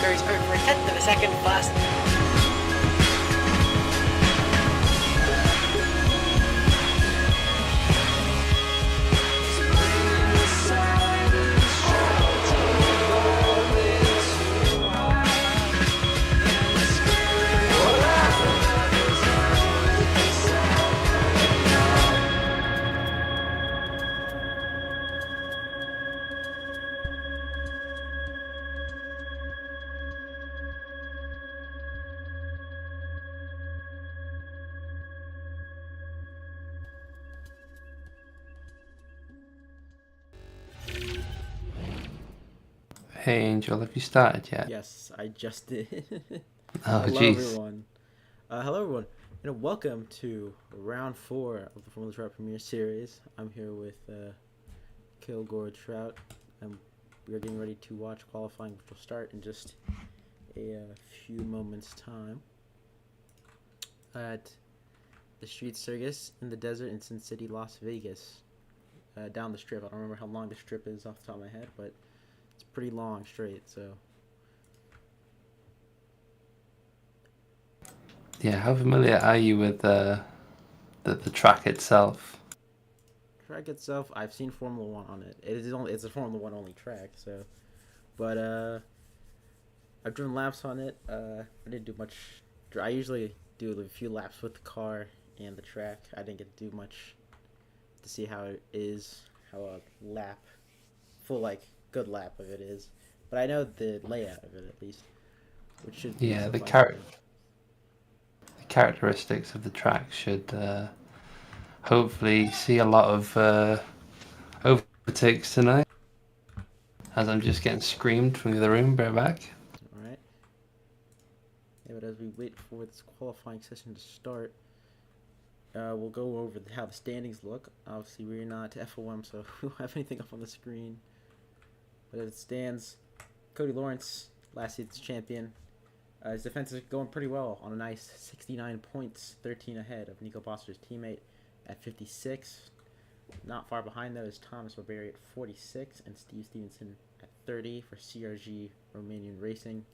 goes over a tenth of a second fast. Hey Angel, have you started yet? Yes, I just did. Oh Hello jeez. everyone. Hello everyone, and welcome to round 4 of the Formula Trout Premier Series. I'm here with Kilgore Trout, and we are getting ready to watch qualifying, which will start in just a few moments' time at the Street Circus in the desert in Sin City, Las Vegas. Down the strip. I don't remember how long the strip is off the top of my head, but it's pretty long straight, so. Yeah, how familiar are you with the track itself? Track itself, I've seen Formula One on it. It's a Formula One only track, so. But I've driven laps on it. I didn't do much. I usually do a few laps with the car and the track. I didn't get to do much to see how it is, how a good lap of it is. But I know the layout of it at least, which should be Yeah, the suffice. characteristics of the track should hopefully see a lot of overtakes tonight. As I'm just getting screamed from the other room, bear back. All right. Yeah, but as we wait for this qualifying session to start, we'll go over how the standings look. Obviously, we're not FOM, so we don't have anything up on the screen. But as it stands, Cody Lawrence, last season's champion. His defense is going pretty well on a nice 69 points, 13 ahead of Nico Boster's teammate at 56. Not far behind, though, is Thomas Barbieri at 46 and Steve Stevenson at 30 for CRG Romanian Racing.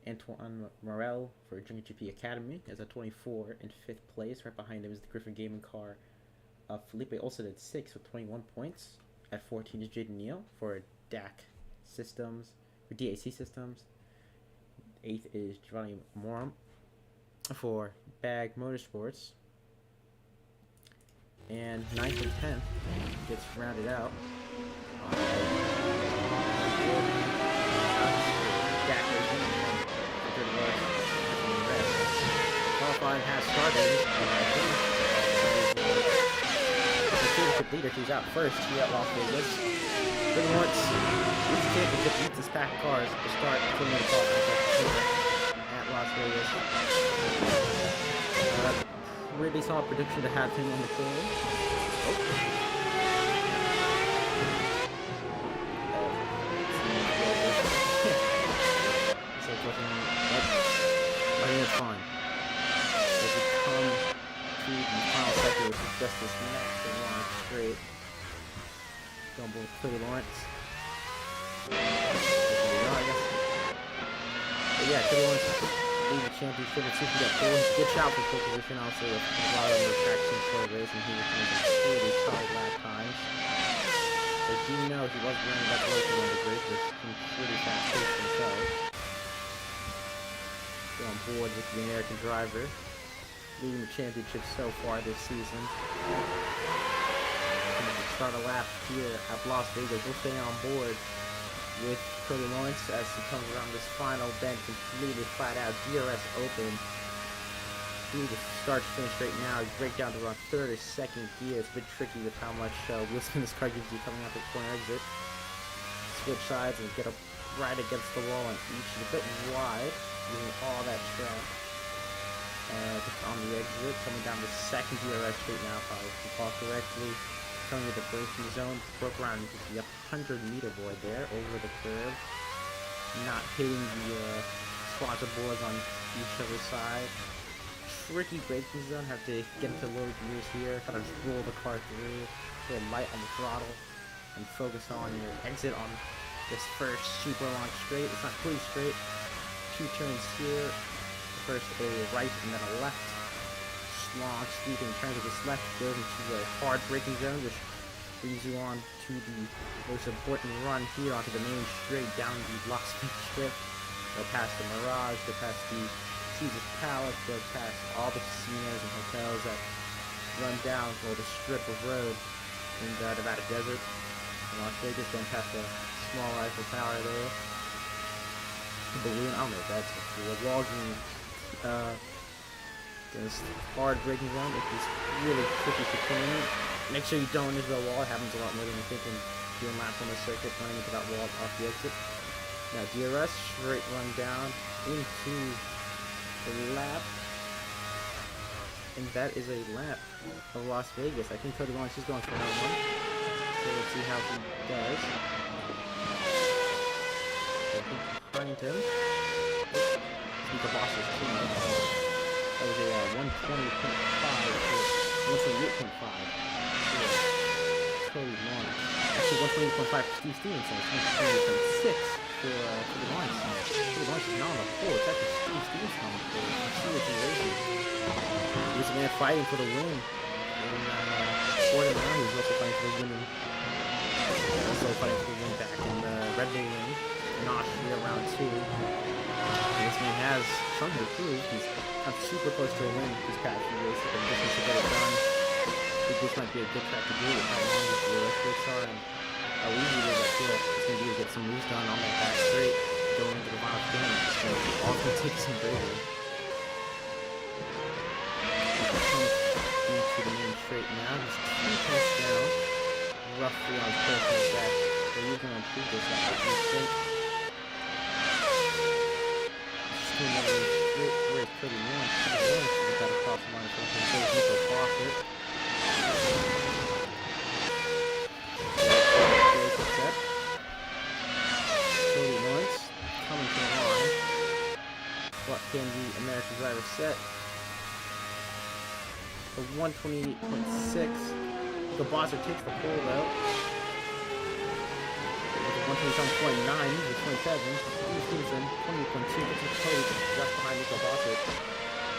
Antoine Morel for Junior GP Academy is at 24 in 5th place. Right behind him is the Griffin Gaming car. Felipe Olsen at 6 with 21 points. At 14 is Jaden Neal for DAC Systems, for DAC Systems. 8th is Giovanni Morum for Bag Motorsports. And 9th and 10th gets rounded out. Qualifying has started. The championship leader, who's out first here at Las Vegas. Pretty much, this championship beats his packed cars to start filling the qualifying at Las Vegas. Really solid prediction to have him on the pole. I think it's fine. As we come to the final sector, which is just this next line straight. Going with Cody Lawrence. But yeah, Cody Lawrence lead the championship. Let's see if we get full. Good shot for pole position. Also, with a lot of the traction for the race, and he was making really solid lap times. But you know he was running that low on the grid, which was pretty fast pace himself. On board with the American driver, leading the championship so far this season. Start a lap here at Las Vegas. We'll stay on board with Cody Lawrence as he comes around this final bend, completely flat out DRS open. Through the start to finish right now, you break down to around 3rd or 2nd gear. It's a bit tricky with how much wheel spin this car gives you coming out the corner exit. Switch sides and get up right against the wall on each. It's a bit wide, using all that track. Just on the exit, coming down the 2nd DRS straight now, if I recall correctly. Coming to the braking zone, broke around into the 100-meter board there, over the curve. Not hitting the sponsor boards on each other's side. Tricky braking zone, have to get into low gears here, kind of just roll the car through, put a light on the throttle, and focus on your exit on this first super long straight. It's not fully straight. 2 turns here. First a right and then a left. Long sweeping turns with this left goes into a hard braking zone, which brings you on to the most important run here onto the main straight down the Las Vegas Strip. Go past the Mirage, go past the Caesar's Palace, go past all the casinos and hotels that run down the strip of road in the Nevada desert. In Las Vegas, going past the small Eiffel Tower there. The balloon, I don't know if that's the Walgreens. This hard braking zone, it is really tricky to clean. Make sure you don't into the wall. It happens a lot more than you think when doing laps on the circuit, running into that wall off the exit. Now DRS, straight run down into the lap. And that is a lap of Las Vegas. I think Cody Lawrence is going for another one. So let's see how he does. I think behind him. I think the boss is too much. That was a 120.5 to 128.5 for Cody Lawrence. Actually, 128.5 for Steve Stevenson. It's 128.6 for the Lawrence. Cody Lawrence is not on the pole. It's actually Steve Stevenson on the pole. You can see what he's racing. He was a man fighting for the win in Florida. He was also fighting for the win. Back in the Red Bull Ring in Austria round 2. This man has something to prove. He's super close to a win this past few races, but he just needs to get it done. I think this might be a good track to do it. How long the race breaks are and how easy it is. I feel it's going to be to get some moves done on that back straight going into the final finish. So all it's going to take some bravery. Into the main straight now. He's 2 tenths down, roughly on his personal back. So he's going to improve this at the straight. Where's Cody Lawrence? Cody Lawrence is got across the line, so he's going to go across it. Cody Lawrence coming to the line. What can the American driver set? A 128.6. The Bosser takes the pole though. 127.9, he's at 27. Steve Stevenson, 28.2, which is Cody just behind Nico Bossert.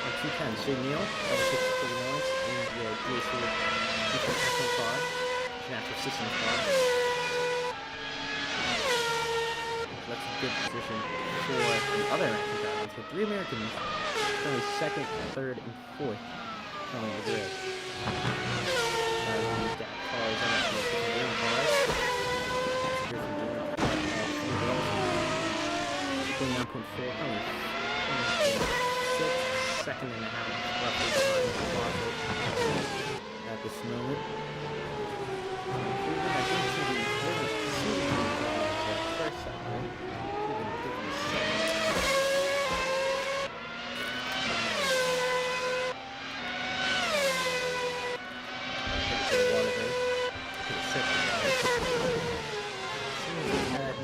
On 210, Shea Neal, overtakes Cody Lawrence in the DAC National car, National Systems car. That's a good position for the other American drivers. So 3 Americans, currently 2nd, 3rd, and 4th coming the grid. We've got cars on the green cars. 29.4, coming 6, 2nd and a half, roughly behind the Bosser at this moment. I think to the first second.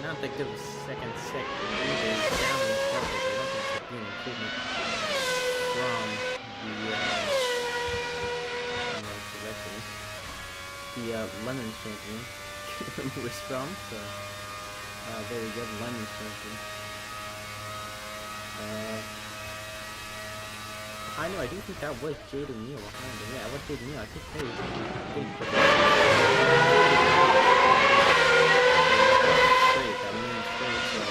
Not that good of a second sector. Down in the purple. I don't think it's being improvement from the Lemon champion. Who is from, so very good Lemon champion. I know, I do think that was Jaden Neal behind him. Yeah, what Jaden Neal? I think they put straight, that main straight, so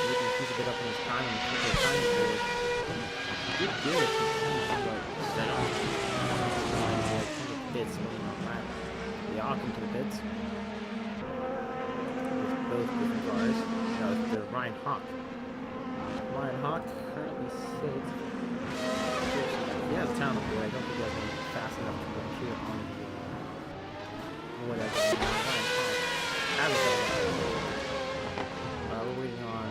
you can keep a bit up in his time and keep his time forward. He did good if he's set up. Pits moving on lap. They all come to the pits. With both different cars. Now it's the Ryan Hawk. Ryan Hawk currently sits. He has talent, but I don't think he's been fast enough to go here on the whatever. Ryan Hawk. We're waiting on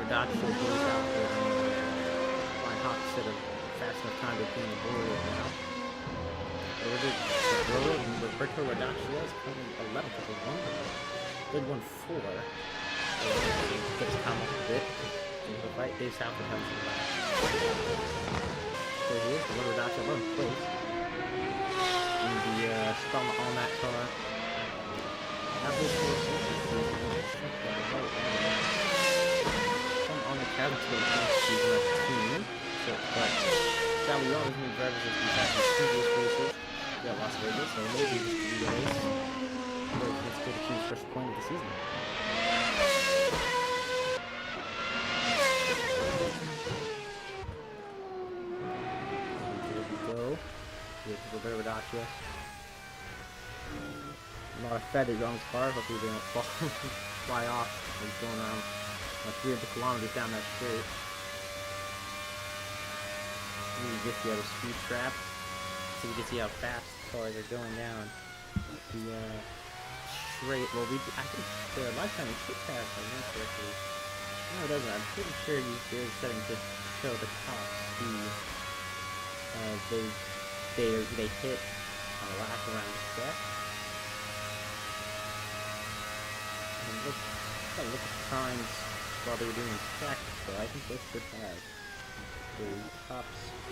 Rodaccio goes out there. Ryan Hawk said a fast enough time to be on the board right now. Roberto Rodaccio is currently 11th at the 1. Good 1-4. Gets time up a bit. Right, Dave Southwood comes to the last. So here's the Rodaccio 11th place. In the Spelma on that car. After 4 seconds, On the cabin to the season as a team. So, but sadly, we always need drivers as we've had in previous races. We got Las Vegas, so maybe this could be the race. But let's go to team's first point of the season. There we go. Here's the Roberto. A lot of feathers on his car. Hopefully they don't fall, fly off. He's going around 300 kilometers down that straight. You get the other speed trap, so you can see how fast the cars are going down the straight. Well, I think the lifetime is should pass, I think correctly. No, it doesn't. I'm pretty sure there's setting to show the top speed. They hit on a lap around the step. And look at the times while they were doing practice, so I think they should have the top speed.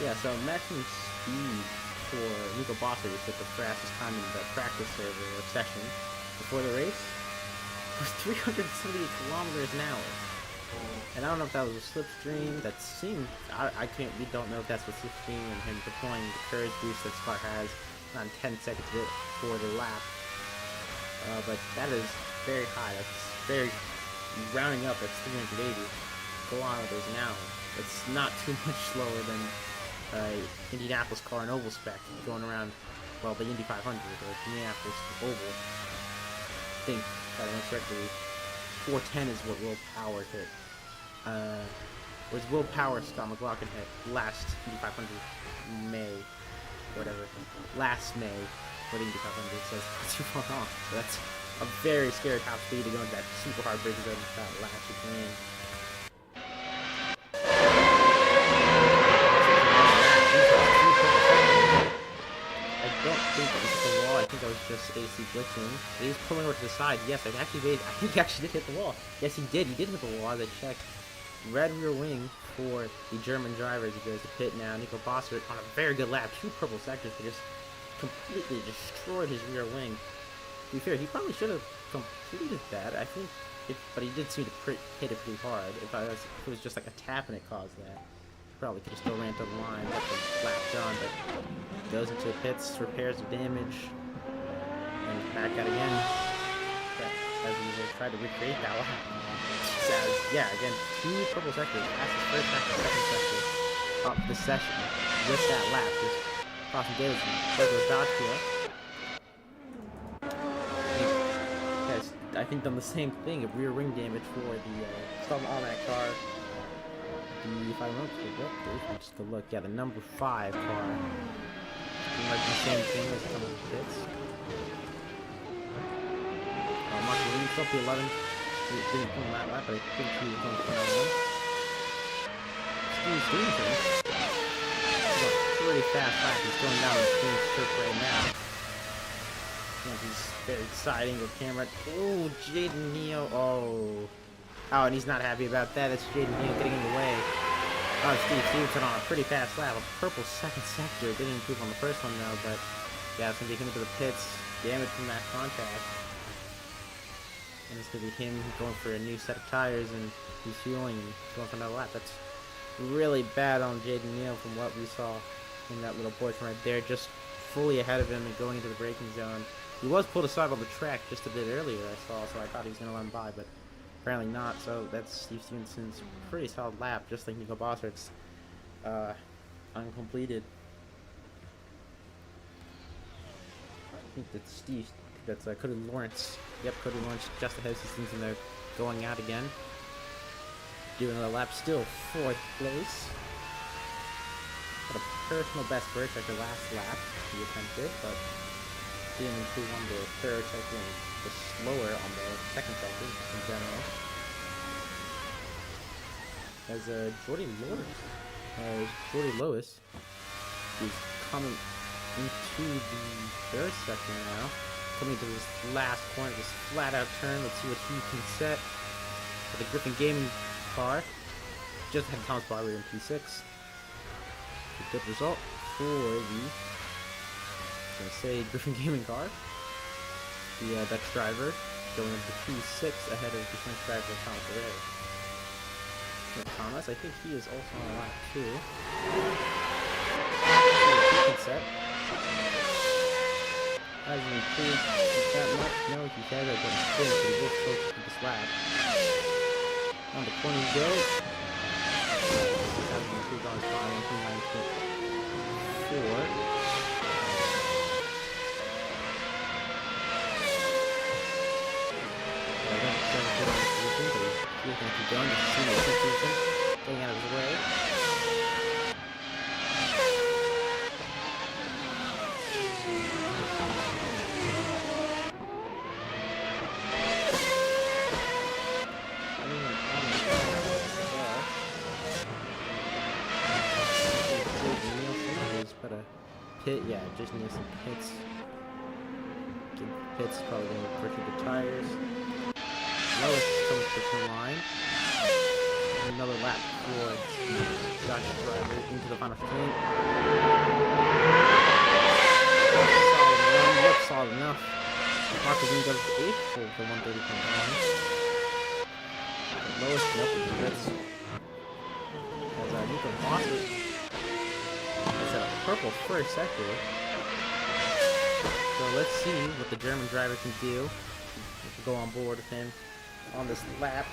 Yeah, so maximum speed for Nico Bosser, which set the fastest time in the practice server or session before the race, was 378 kilometers an hour. And I don't know if that was a slipstream. That seemed, we don't know if that's what slipstream and him deploying the courage boost that Scott has on 10 seconds for the lap. But that is very high. That's very, rounding up, that's 380 kilometers an hour. It's not too much slower than Indianapolis car and oval spec going around, well, the Indy 500 or Indianapolis oval. I think, if I remember correctly, 410 is what Will Power hit. Was Will Power Scott McLaughlin hit last Indy 500 May, whatever, last May for the Indy 500, so it's not too far off. So that's a very scary top speed to go into that super hard braking zone with that last lane. I don't think that was the wall. I think that was just AC glitching. He was pulling over to the side. Yes, I think he actually did hit the wall. Yes, he did. He did hit the wall as I checked. Red rear wing for the German driver as he goes to pit now. Nico Bosser on a very good lap. 2 purple sectors, but just completely destroyed his rear wing. To be fair, he probably should have completed that. I think, but he did seem to hit it pretty hard. If it was just like a tap and it caused that, he probably could have still ran to the line, got the lap done, but goes into the pits, repairs the damage, and back out again. As we try to recreate that lap. Yeah, again, 2 purple sectors. That's his first sector, second sector of the session with that lap. Just crossing Davis and Douglas Dodge. Has, I think, done the same thing of rear wing damage for the Stallman Automatic car. If I remember correctly, just to look, yeah, the number 5 car. Like the same thing as coming to the pits. Mark Williams up to 11. He didn't come that lap, but I think he was going for that one. Steve Stevenson. He's a pretty fast lap. He's going down the Steve's strip right now. He's very exciting with camera. Oh, Jaden Neo. Oh, and he's not happy about that. It's Jaden Neo getting in the way. Oh, Steve Stevenson on a pretty fast lap. A purple second sector. Didn't improve on the first one though, but yeah, it's going to be him into the pits. Damage from that contact. And it's going to be him going for a new set of tires and refueling and going for another lap. That's really bad on Jaden Neal from what we saw in that little portion right there. Just fully ahead of him and going into the braking zone. He was pulled aside on the track just a bit earlier, I saw, so I thought he was going to run by, but apparently not. So that's Steve Stevenson's pretty solid lap, just like Nico Bossert's uncompleted. I think that's Cody Lawrence. Yep, Cody Lawrence just ahead of Stevenson. They're going out again. Doing another lap, still 4th place. Got a personal best for after last lap he attempted, but didn't improve on the 3rd sector and was slower on the 2nd sector in general. As Jordy Lois is coming into the 3rd sector now. Coming to this last corner, this flat out turn. Let's see what he can set for the Griffin Gaming car. Just had Thomas Barber in P6. A good result for the, Griffin Gaming car. the Dutch driver, going into P6 ahead of the French driver Thomas. I think he is also on lap 2. Set. Has he improved that much? No, he has. I don't think, but he will focus with this lap. On the corner we go. Hasn't improved on his final 29.4. I don't think he's on the position, but he's looking to keep going. Just seeing the situation, getting out of his way. Pit, yeah, just needs some pits. Pits probably going to break the tires. Lowest comes to the line. Another lap for the Dutch driver into the final string. Solid run, looks solid enough. Marquezine goes to 8th for the 130.1. Lowest, nope, is Ritz. As Nico Bossert. It's a purple first sector. So let's see what the German driver can do. We'll go on board with him on this lap.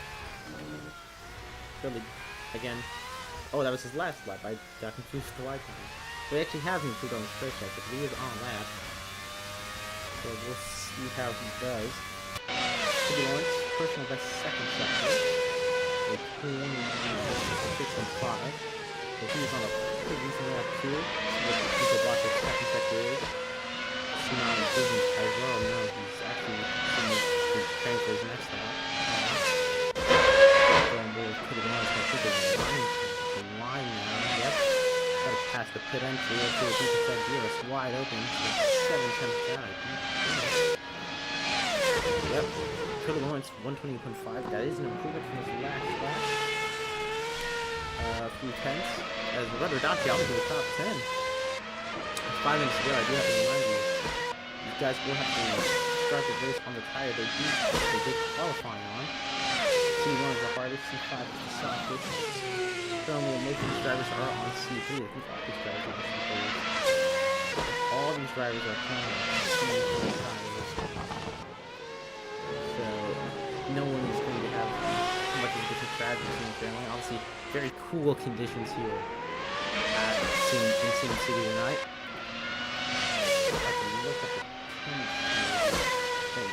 Really, again. Oh, that was his last lap. I got confused with the lap time. But he actually has improved on his first sector, but he is on lap. So we'll see how he does. Toby Lawrence, personal best second sector. With 6 and 5. So he's on a pretty decent lap too. With the block of second sector is. It's not a business as well. No, he's actually preparing for his next lap. Going with Toby Lawrence, I think it's the line now. Yep. Gotta pass the pit entry. Let's see what people said here. It's wide open. So 7 tenths down, I think. Yep. Toby Lawrence, 120.5. That is an improvement from his last lap. A few tenths. As Roberto Dacchi out to the top 10. 5 minutes to go, I do have to remind you. You guys will have to start the race on the tire they did qualifying on. C1 is the hardest, C5 is the softest. Currently, most of these drivers are on C3. I think all these drivers are on C3. All these drivers are currently on C3 tires. So, no one is going to have much of a different strategy in family. Obviously, very cool conditions here at Sim City tonight. I can look at the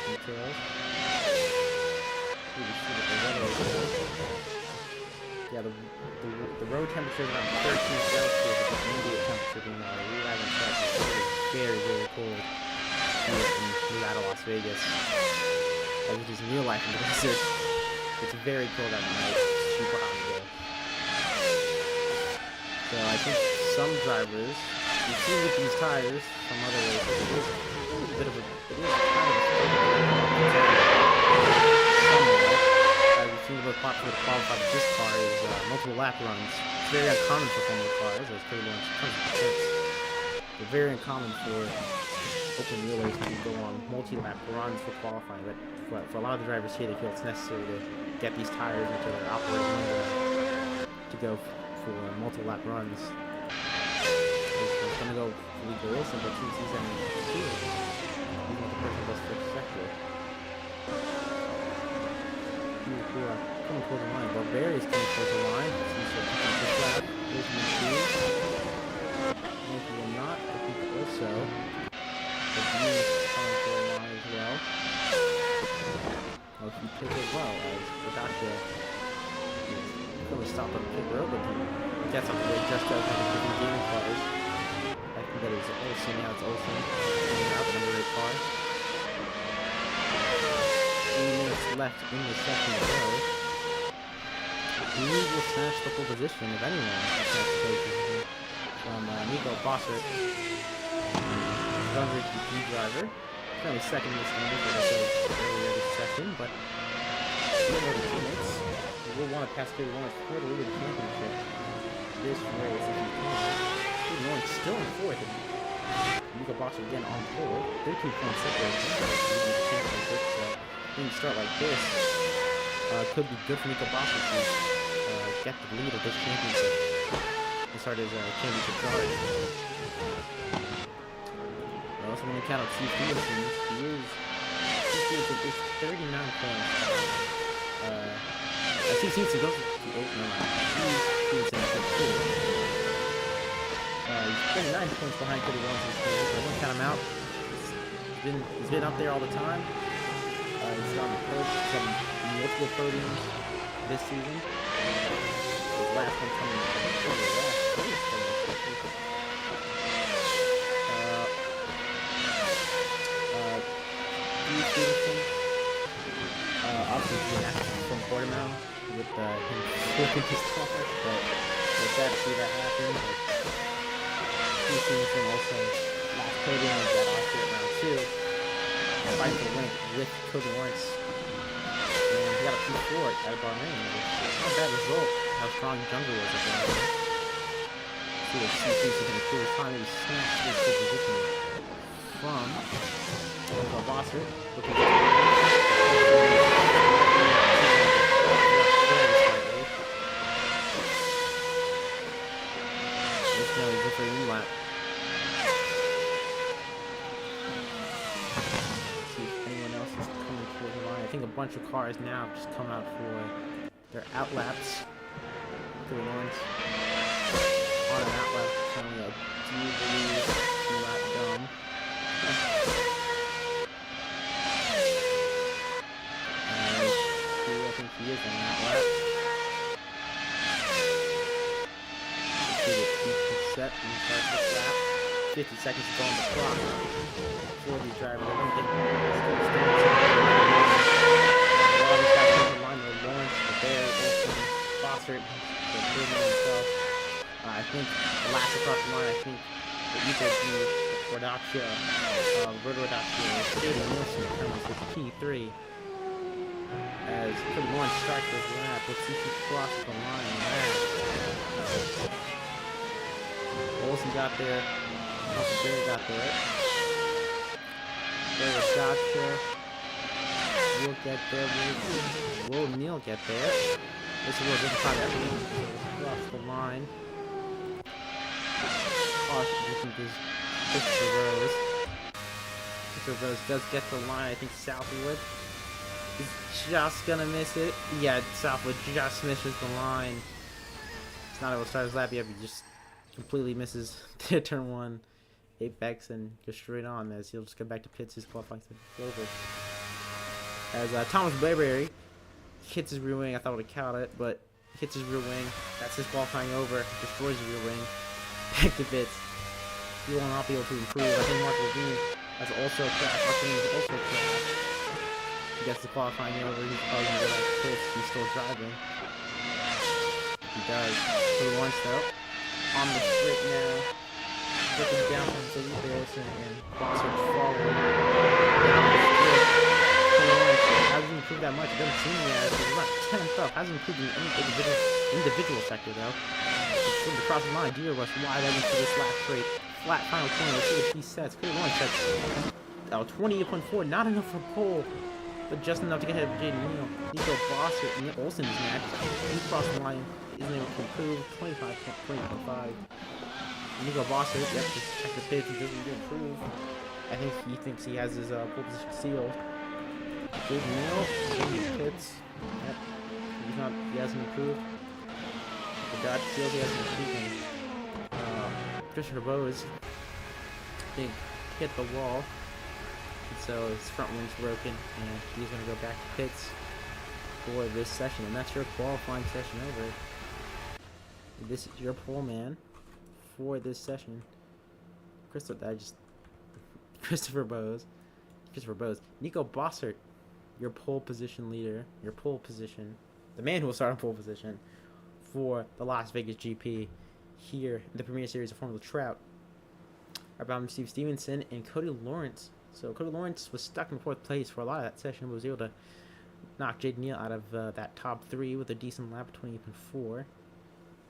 details. See what the weather is. Yeah, the road temperature is around 13 Celsius, but the ambient temperature being really very, very cold here in Nevada, Las Vegas. As it is in real life in the desert. It's very cold at night, super hot in the day. So I think some drivers, you see with these tires from other races, it is a bit of a, it is kind of a somewhat. As you've seen the popular qualified with this car is multiple lap runs. It's very uncommon for Formula cars, as Toby Lawrence comes to pits. But very uncommon for open wheelers to go on multi-lap runs for qualifying. But for a lot of the drivers here, they feel it's necessary to get these tires into their operating window to go for multiple lap runs. It's going to go Felipe Wilson, but since he's in here, he's not the person who does first sector. Who are coming towards the line. Barbari's coming towards the line. He's going to this lap. There's the two. No, he will not. I think also. The Dean is coming towards the line as well. Well, he pits as well as Wadasha really stopped on the pit road, but he gets up there just as the different gaming cars. I think that is Olsen, now it's Olsen coming out, the number 8 car. 3 minutes left in the second row. Who will snatch the pole position, if anyone will snatch the pole position from Nico Bossert, Runner GP driver. Currently second in the standings, as I said earlier this session, but over the teammates. We will want to pass Toby Lawrence for the lead of the championship this race if he can. Toby Lawrence still in 4th. Nico Boxer again on pole. 13 points separation. So when you start like this, could be good for Nico Boxer to get the lead of this championship and start his championship charge. I also want to count out Steve Stevenson. He is 39 points. Steve Stevenson goes to 8. No, Steve Stevenson at 4. He's 39 points behind Cody Lawrence in this so I won't count him out. He's been up there all the time. He's on some multiple podiums this season. His last one coming Steve Stevenson. Obviously he's an actor from Portimao with him flipping his car, but we're sad to see that happen. Steve Stevenson also last podium of that Austria at round 2. Fighting for the win with Cody Lawrence. And he got a P4 at Bahrain. Not a bad result. How strong Jungle was at Bahrain. See if Steve Stevenson can improve his time. Maybe snatch his good position from Bossert. Looking for this now is for a lap. I think a bunch of cars now just come out for their out laps. Cody Lawrence on an out lap, coming up. Do you believe he's not dumb? I think he is on an out lap. Let's see if he's set and start this lap. 50 seconds to go on the clock for these drivers. I don't think it's still Lawrence, the Bear, Olsen, Bossert, the Bruno himself. I think the last across the line, I think that you could do Rodaccia, Roberto Rodaccia, Katie Nielsen comes with P3 as Cody Lawrence starts this lap. Let's see if he crosses the line on that. Olsen got there. Also Bear got there. There was Rodaccia. We'll get there. Will Neil get there? This is a little different time across the line. Caution, I think is Christopher Rose. Christopher Rose does get the line. I think Southwood is just gonna miss it. Yeah, Southwood just misses the line. It's not able to start his lap yet, but he just completely misses turn 1 apex and goes straight on as he'll just go back to pits. His qualifying is over. As Thomas Blaberry hits his rear wing. I thought I would have caught it, but hits his rear wing. That's his qualifying over. Destroys his rear wing. Back to pits. He will not be able to improve. I think Mark Levine has also crashed. Mark Levine has also crashed. He gets the qualifying over. He's probably going to go back to pits. He's still driving. He does. He wants though. On the straight now. Looking down from Felipe Olsen and Bossert following down the straight. Hasn't improved that much. It doesn't seem as he's about 10th up. Hasn't improved in any individual sector though. It's from the crossing line. Deer rush wide open for this last straight. Flat final corner. Let's see what he sets. Cody Lawrence sets 28.4. Not enough for pole, but just enough to get ahead of Jaden Neal. Nico Bossert and Olsen is next. He crossed the line. Isn't able to improve. 20.5. Nico Bossert, yep, just check the pits. He doesn't improve. I think he thinks he has his pole position sealed. Good Neal, pits. Yep. He hasn't improved. The Dodge feels he hasn't improved. Christopher Bowes, I think, hit the wall. And so his front wing's broken, and he's going to go back to pits for this session. And that's your qualifying session over. This is your pole man for this session. Christopher Bowes. Nico Bossert, your pole position leader, your pole position, the man who will start on pole position for the Las Vegas GP here in the Premier Series of Formula Trout. Our bound Steve Stevenson and Cody Lawrence. So Cody Lawrence was stuck in 4th place for a lot of that session, but was able to knock Jaden Neal out of that top 3 with a decent lap of 28.4.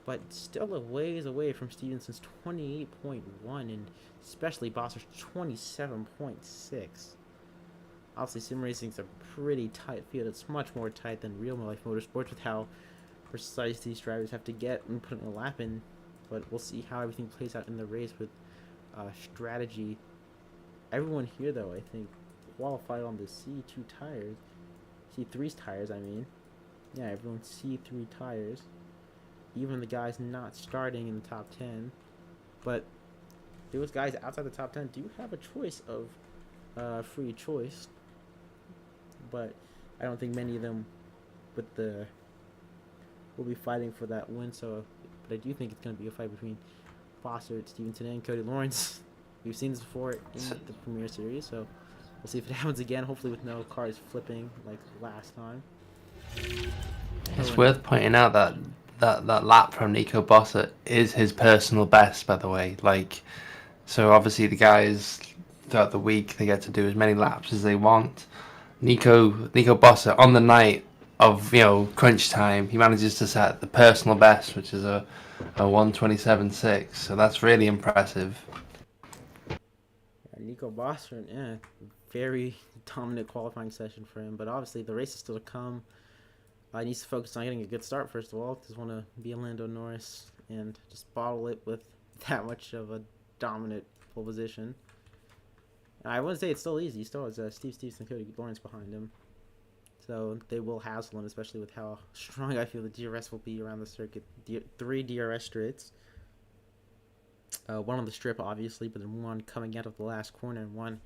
but still a ways away from Stevenson's 28.1 and especially Bosser's 27.6. Obviously, sim racing's a pretty tight field. It's much more tight than real life motorsports with how precise these drivers have to get and putting a lap in. But we'll see how everything plays out in the race with strategy. Everyone here, though, I think, qualified on the C2 tires. C3's tires, I mean. Yeah, everyone's C3 tires. Even the guys not starting in the top 10. But those guys outside the top 10 do have a choice of free choice. But I don't think many of them will be fighting for that win. So, but I do think it's going to be a fight between Bossert, Stevenson, and Cody Lawrence. We've seen this before in the Premier Series, so we'll see if it happens again. Hopefully, with no cars flipping like last time. It's worth pointing out that lap from Nico Bossert is his personal best, by the way. Like, so obviously the guys throughout the week they get to do as many laps as they want. Nico Bossert on the night of crunch time, he manages to set the personal best, which is a 1:27.6. So that's really impressive. Nico Bossert, yeah, very dominant qualifying session for him. But obviously the race is still to come. He needs to focus on getting a good start first of all. Just want to be a Lando Norris and just bottle it with that much of a dominant pole position. I wouldn't say it's still easy. He still has Steve Stevenson, Cody Lawrence behind him. So they will hassle him, especially with how strong I feel the DRS will be around the circuit. 3 DRS straights. One on the strip, obviously, but then one coming out of the last corner and one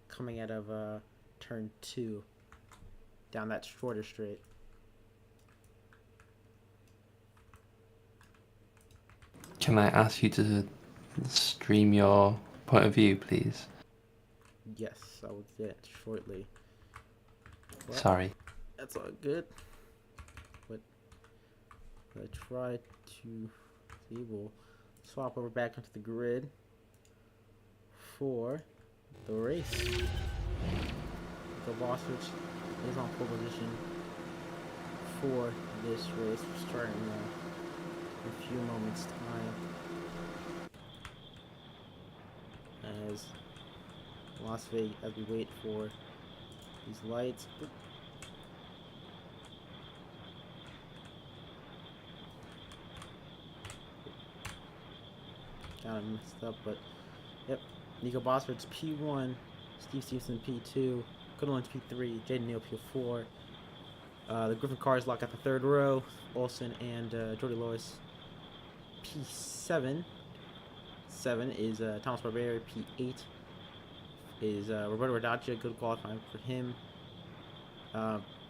coming out of turn 2 down that shorter straight. Can I ask you to stream your point of view, please? Yes, I will do it shortly. But sorry. That's all good. But I try to see. We'll swap over back onto the grid for the race. The Bossert is on pole position for this race. We're starting in a few moments' time. As Las Vegas, as we wait for these lights. Kind of messed up, but yep. Nico Bossert's P1, Steve Stevenson P2, Cody Lawrence P3, Jaden Neal P4. The Griffin cars lock at the third row. Olsen and Jordy Lois P7. 7 is Thomas Barberi. P8 is Roberto Radaccia. Good qualifying for him.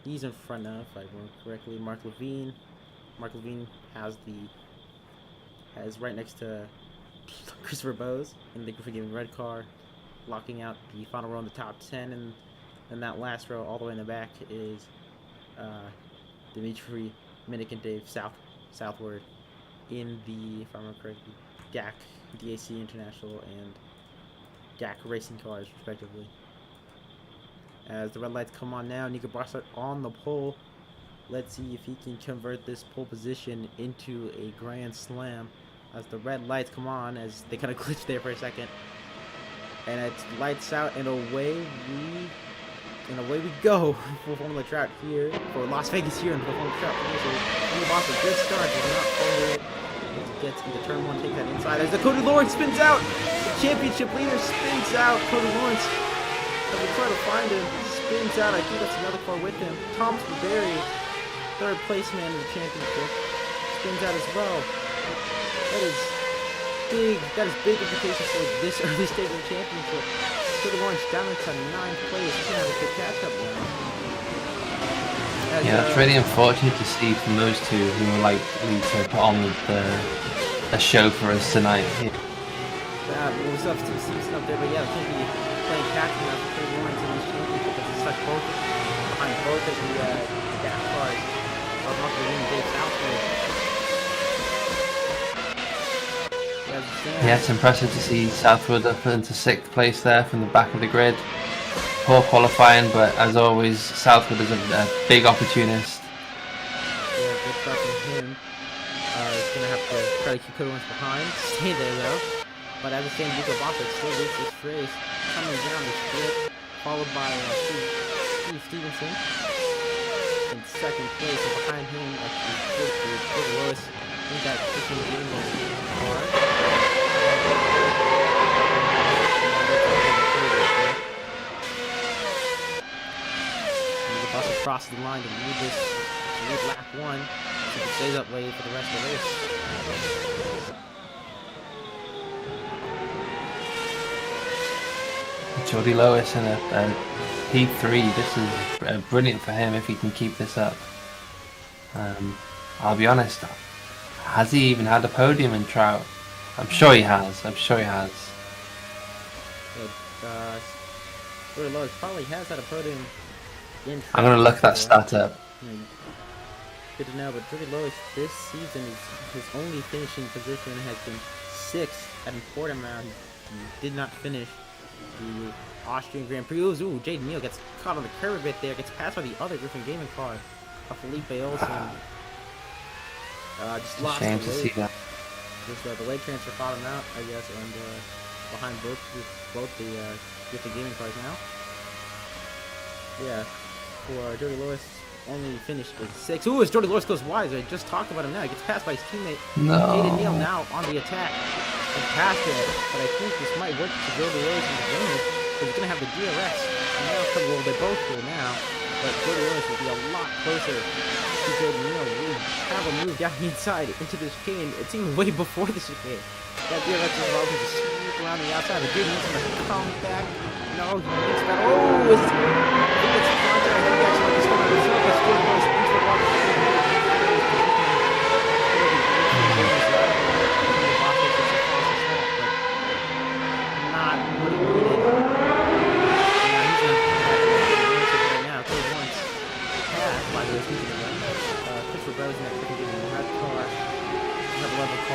He's in front of, if I remember correctly, Mark Levine. Mark Levine has right next to Christopher Bowes in the Griffin Gaming red car, locking out the final row in the top 10, and then that last row all the way in the back is Dimitri Minik and Dave southward in the, if I remember correctly, DAC International and DAC racing cars respectively. As the red lights come on now, Nico Bossert on the pole. Let's see if he can convert this pole position into a grand slam. As the red lights come on, as they kind of glitch there for a second, and it's lights out, and away we go for Formula Trout here, for Las Vegas here in the Formula Trout. Nico Bossert, good start, does not follow it. Gets into turn 1, take that inside as the Cody Lawrence spins out. The championship leader spins out. Cody Lawrence, as we try to find him, spins out. I think that's another car with him. Thomas Barberi, third place man in the championship, spins out as well. That is big implications for this early stage of the championship. Cody Lawrence down into 9th place. He's gonna have a good catch up now. Yeah, it's really unfortunate to see from those two who were likely to put on a show for us tonight. We'll still have Steve Stevenson up there, but yeah, we can't be playing catching up for Cody Lawrence in this championship because it's stuck behind both of the DAC cars of Mark Levine and Dave Southwood. Yeah, it's impressive to see Southwood up into 6th place there from the back of the grid. Poor qualifying, but as always, Southwood is a big opportunist. Yeah, good stuff from him. Is gonna have to try to keep Cody Lawrence behind. Stay there though. But at the same Nico Bostic still leads this race. Coming down the strip, followed by Steve Stevenson in second place. And behind him, Cody Lewis. I think that Christian Green was hard. Nico Bostic crosses the line to lead lap 1. So he stays up late for the rest of the race. Jordy Lewis in a P3. This is brilliant for him if he can keep this up. I'll be honest, has he even had a podium in Trout? I'm sure he has. Jordy Lewis probably has had a podium in Trout. I'm going to look that stat up. Good to know, but Jordy Lewis this season, his only finishing position has been 6th at Portimao. He did not finish the Austrian Grand Prix. Ooh, Jaden Neal gets caught on the curb a bit there, gets passed by the other Griffin Gaming car, Felipe Olsen. Just lost Shame the to late. see that. Just the late transfer caught him out, I guess, and behind both the Griffin Gaming cars now. Yeah, for Jordy Lewis, only finished with 6. Ooh, as Jordy Lewis goes wide, I just talked about him now. He gets passed by his teammate, Jaden Neal, now on the attack. And past it, but I think this might work for Jordy Lewis in the advantage, because he's going to have the DRS. And now, well, they both will now, but Jordy Lewis will be a lot closer to Jaden Neal. We have a move down the inside into the chicane. It's even way before the chicane. That DRS is allowed him to sweep around the outside, but Jaden Neal's going to come back. No, he makes that. Oh, I think it's contact. I think actually just going to surface Jordy Lewis into the water.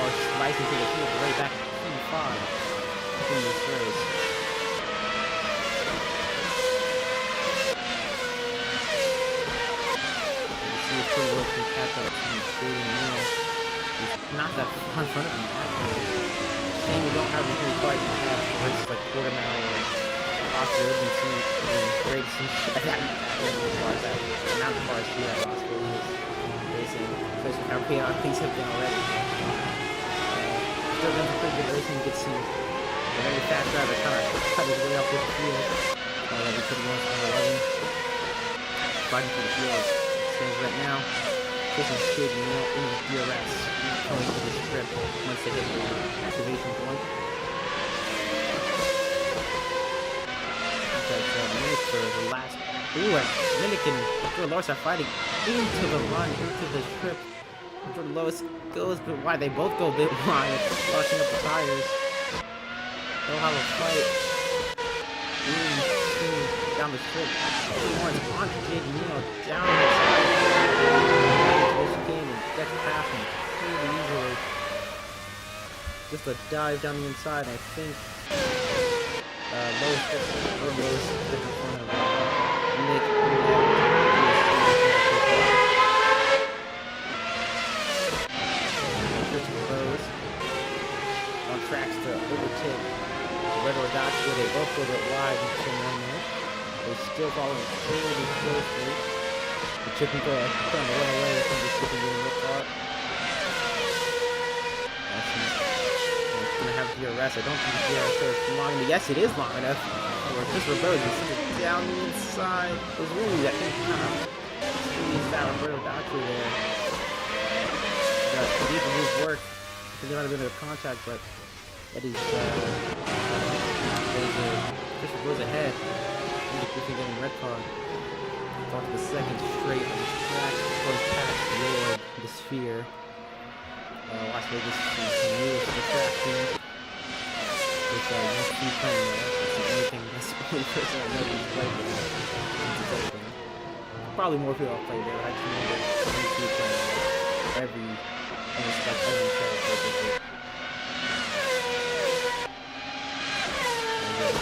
Slicing to the field, right back to P5 in this race. You see if Jordy Lewis can catch up to Jaden Neal. He's not that far in front of him, actually. Shame we don't have a whole fight in half for races like Portimao or Oscar Urban Seat and great that amount of cars here at Oscar is racing, especially how chaotic things have been already. Still going to pretty good racing, get some very fast driver cut his way up with the field. Already pretty much on 11. Fighting for the field. Stands right now. Pushing Jaden Neal in the DRS. Going for the strip once they hit the activation point. That's minutes for the last. Ooh, Minnick and Jordy Lewis are fighting into the run, into the strip. Jordy Lewis goes, but why? They both go a bit wide. It's flushing up the tires. They'll have a fight. Down the strip. Everyone's onto Jaden Neal. Down the side. And gets past him pretty easily. Just a dive down the inside. I think Lewis gets in front of Nick. Tracks to overtake Red or Dodge, where they both go a bit wide in turn 1 there. They're still following pretty closely. The chicken go trying to run away from the chicken getting the car. It's going to have DRS. I don't think the DRS is long enough. Yes, it is long enough. Where Christopher Bowes is down the inside. There's really that thing kind of squeezed out Roberto Dodge there. The deeper moves work because there might have been a contact, but that is Christopher goes ahead. Griffin getting red card. Off the second straight on the track. Goes past the sphere. Las Vegas is the newest attraction. Which you keep playing there. That's the only thing. That's the only person I know who's played there. Probably more people have played there. I just remember you keep playing there. Every show.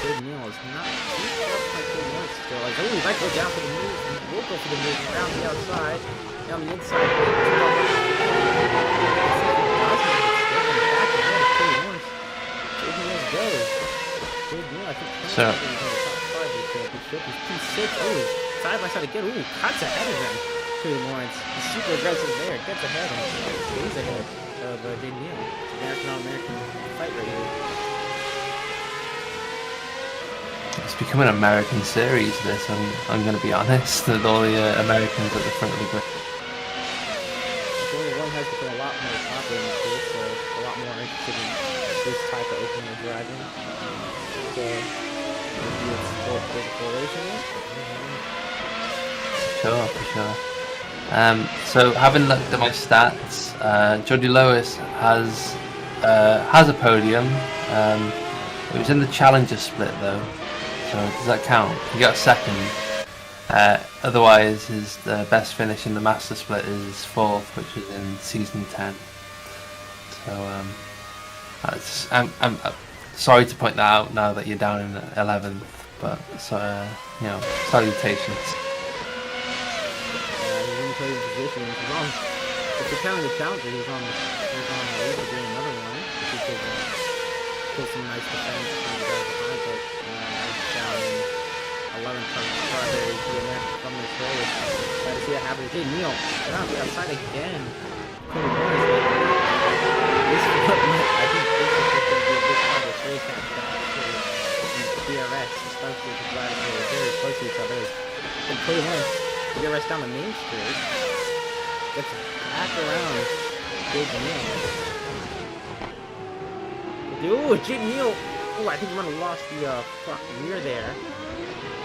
Jaden Neal is not too tough like he wants to. Like, oh, he might go down for the move. He will go for the move around the outside. Down the inside. So Championship. He's 2-6. Oh, side by side again. Ooh, cuts ahead of him. Cody Lawrence. He's super aggressive there. Gets ahead and stays ahead of Jay Neal. It's American on American fight right here. It's become an American series, this. I'm going to be honest. With all the Americans at the front of the grid. Formula One has become a lot more popular in this, so a lot more interested in this type of opening and driving. So, maybe it's more physical racing. For sure. So having looked at my stats, Jordy Lewis has a podium. It was in the Challenger split though, so does that count? He got second. Otherwise, his best finish in the Master split is 4th, which was in season 10. So I'm sorry to point that out now that you're down in 11th, but salutations. Position. If you're counting the challenger, he's on the lead to doing another one. If he could pull some nice defense from the guys behind, but he's down in 11th strawberry from this race. Try to see that happen. Jay Neal down the outside again. Cody Lawrence. I think this is going to be a big part of this race. DRS, especially the drivers are very close to each other. And Cody Lawrence. DRS down the main straight. Gets back around Jay Neal. Ooh, Jay Neal. Ooh, I think he might have lost the front rear there.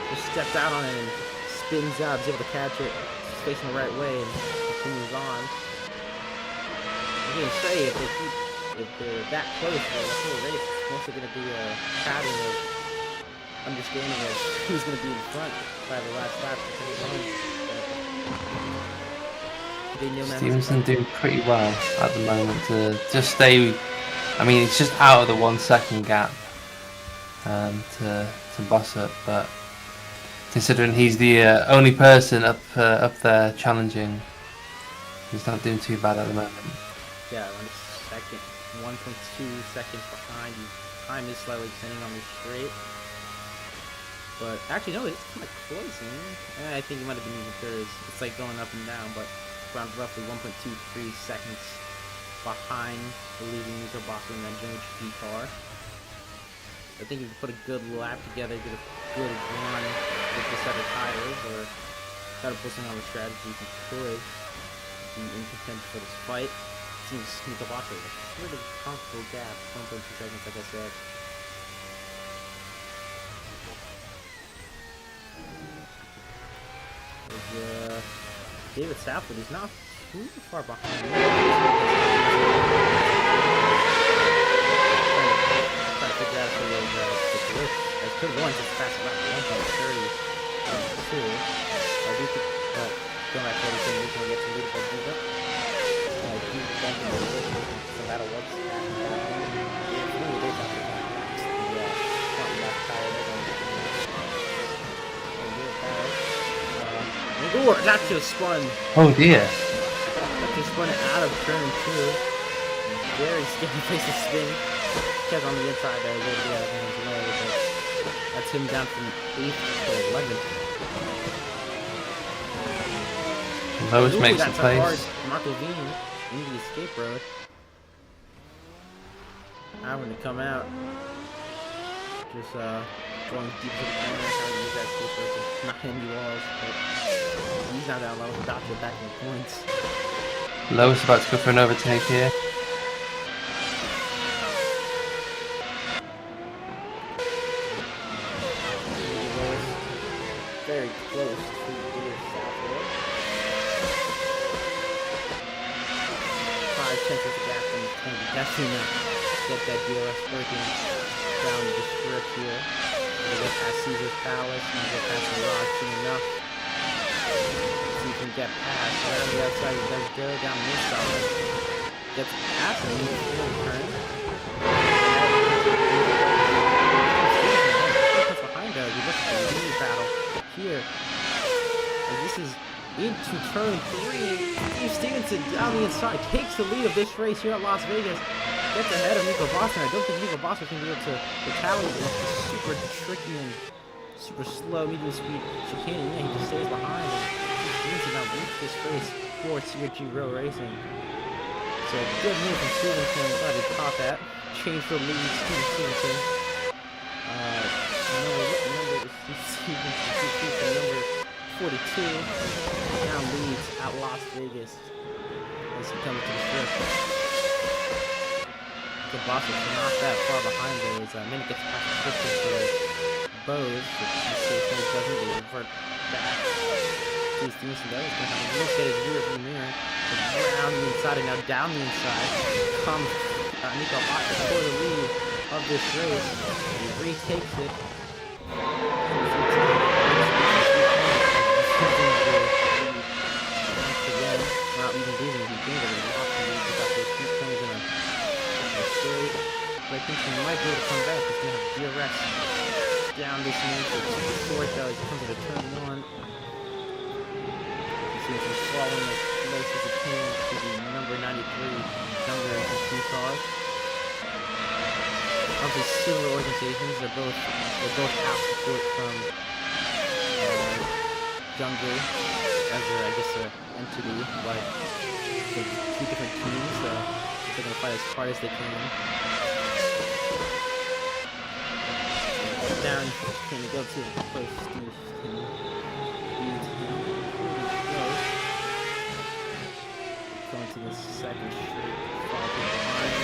Just steps out on it and spins out. He's able to catch it. It's facing the right way and continues on. I was going to say, if they're that close for the whole race, it's mostly going to be a pattern of understanding of who's going to be in front by the last lap. Stevenson doing pretty well at the moment to just stay. I mean, it's just out of the 1 second gap to boss up, but considering he's the only person up there challenging, he's not doing too bad at the moment. Yeah, 1.2 seconds behind. Time is slightly extending on the straight. But actually, no, it's kind of close, man. I think it might have been even third. It's like going up and down, but around roughly 1.23 seconds behind the leading Nico Boston in that Junior GP car. I think if you put a good lap together, get a good run with the set of tires, or try to put something on the strategy, you could be in contention for this fight. It seems Nico Boston with a pretty comfortable gap, 1.2 seconds, like I said. David Stafford is not too far behind. Trying to figure out if he was the glitch. As Cody Lawrence is fast about 1.32. But going back to what he said, we can get some leaderboard move up. Keep jumping the glitch, no matter what's happening. Ooh, that just spun. Oh dear. That just spun out of turn 2. Very scary place to spin. Check on the inside there, a little bit out of his way, but that's him down from 8th to 11th. Lewis makes the place. Mark Levine into the escape road. I'm going to come out. Just going deep to the corner, trying to use that escape road to not hit any walls, but he's not down low. About to back in the points. Lewis about to go for an overtake here. Very close to the southward. 5 tenths of the gap from Kennedy. Definitely not get that DRS working down the strip here. We'll get past Caesar's Palace and get past the rock soon enough. So you can get past. Right on the outside, he does go down this side. Gets past him in the field turn. Behind us, we look at the lead battle here. And this is into turn 3. Steve Stevenson down the inside takes the lead of this race here at Las Vegas. gets ahead of Nico Boston. I don't think Nico Boston can be able to retaliate against this super tricky and super slow medium speed chicane. Yeah, he just stays behind and he's to now reach this race for CRG Row Racing. So good move from Stevenson. Glad he caught that. Change for the lead, Stevenson. Number is Stevenson, number 42. Now leads at Las Vegas as he comes to the strip. The boss is not that far behind there as Minnie gets past the distance for Bose, but he doesn't revert back. Stevenson though is going to have a look at his rear view mirror. Around the inside and now down the inside comes Nico Boston for the lead of this race. He retakes it. Once again, not even losing, he gained it. He lost the lead. He got those 2 points in a straight. But I think he might be able to come back. He's going to have DRS down this main. So it's short though as he comes to turn 1. He's following as close as he can to the number 93 Younger and car. Obviously, similar organizations. They both have support from Younger as a entity, but they're 2 different teams. So they're gonna fight as hard as they can. Down, can go to the close Steve. Going to the second straight, followed behind.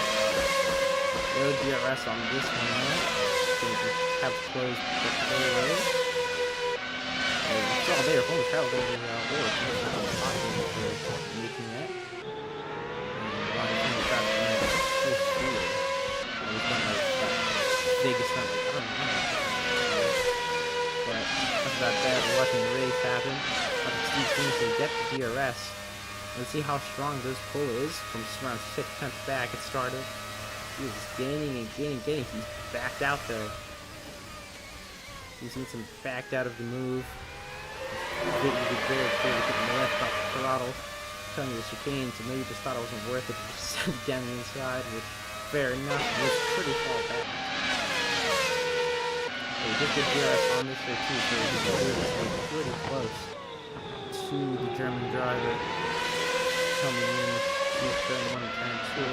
No DRS on this one yet. So we have closed the whole road. It's all there. Formula Trout League is for making that. And Ronnie Formula Trout League is full speed. He's done like Vegas stuff. I don't know. But that's about that. We're watching the race happen. Steve Stevenson get the DRS. Let's see how strong this pull is from around 6/10 back. It started. He was gaining and gaining. He's backed out though. Stevenson backed out of the move. Very clear to get the left off the throttle. Telling you the chicane, so maybe just thought it wasn't worth it to send down the inside, which fair enough was pretty far back. But he did get DRS on this way too, so he was pretty close to the German driver. Coming in, he's turn 1 and turn 2.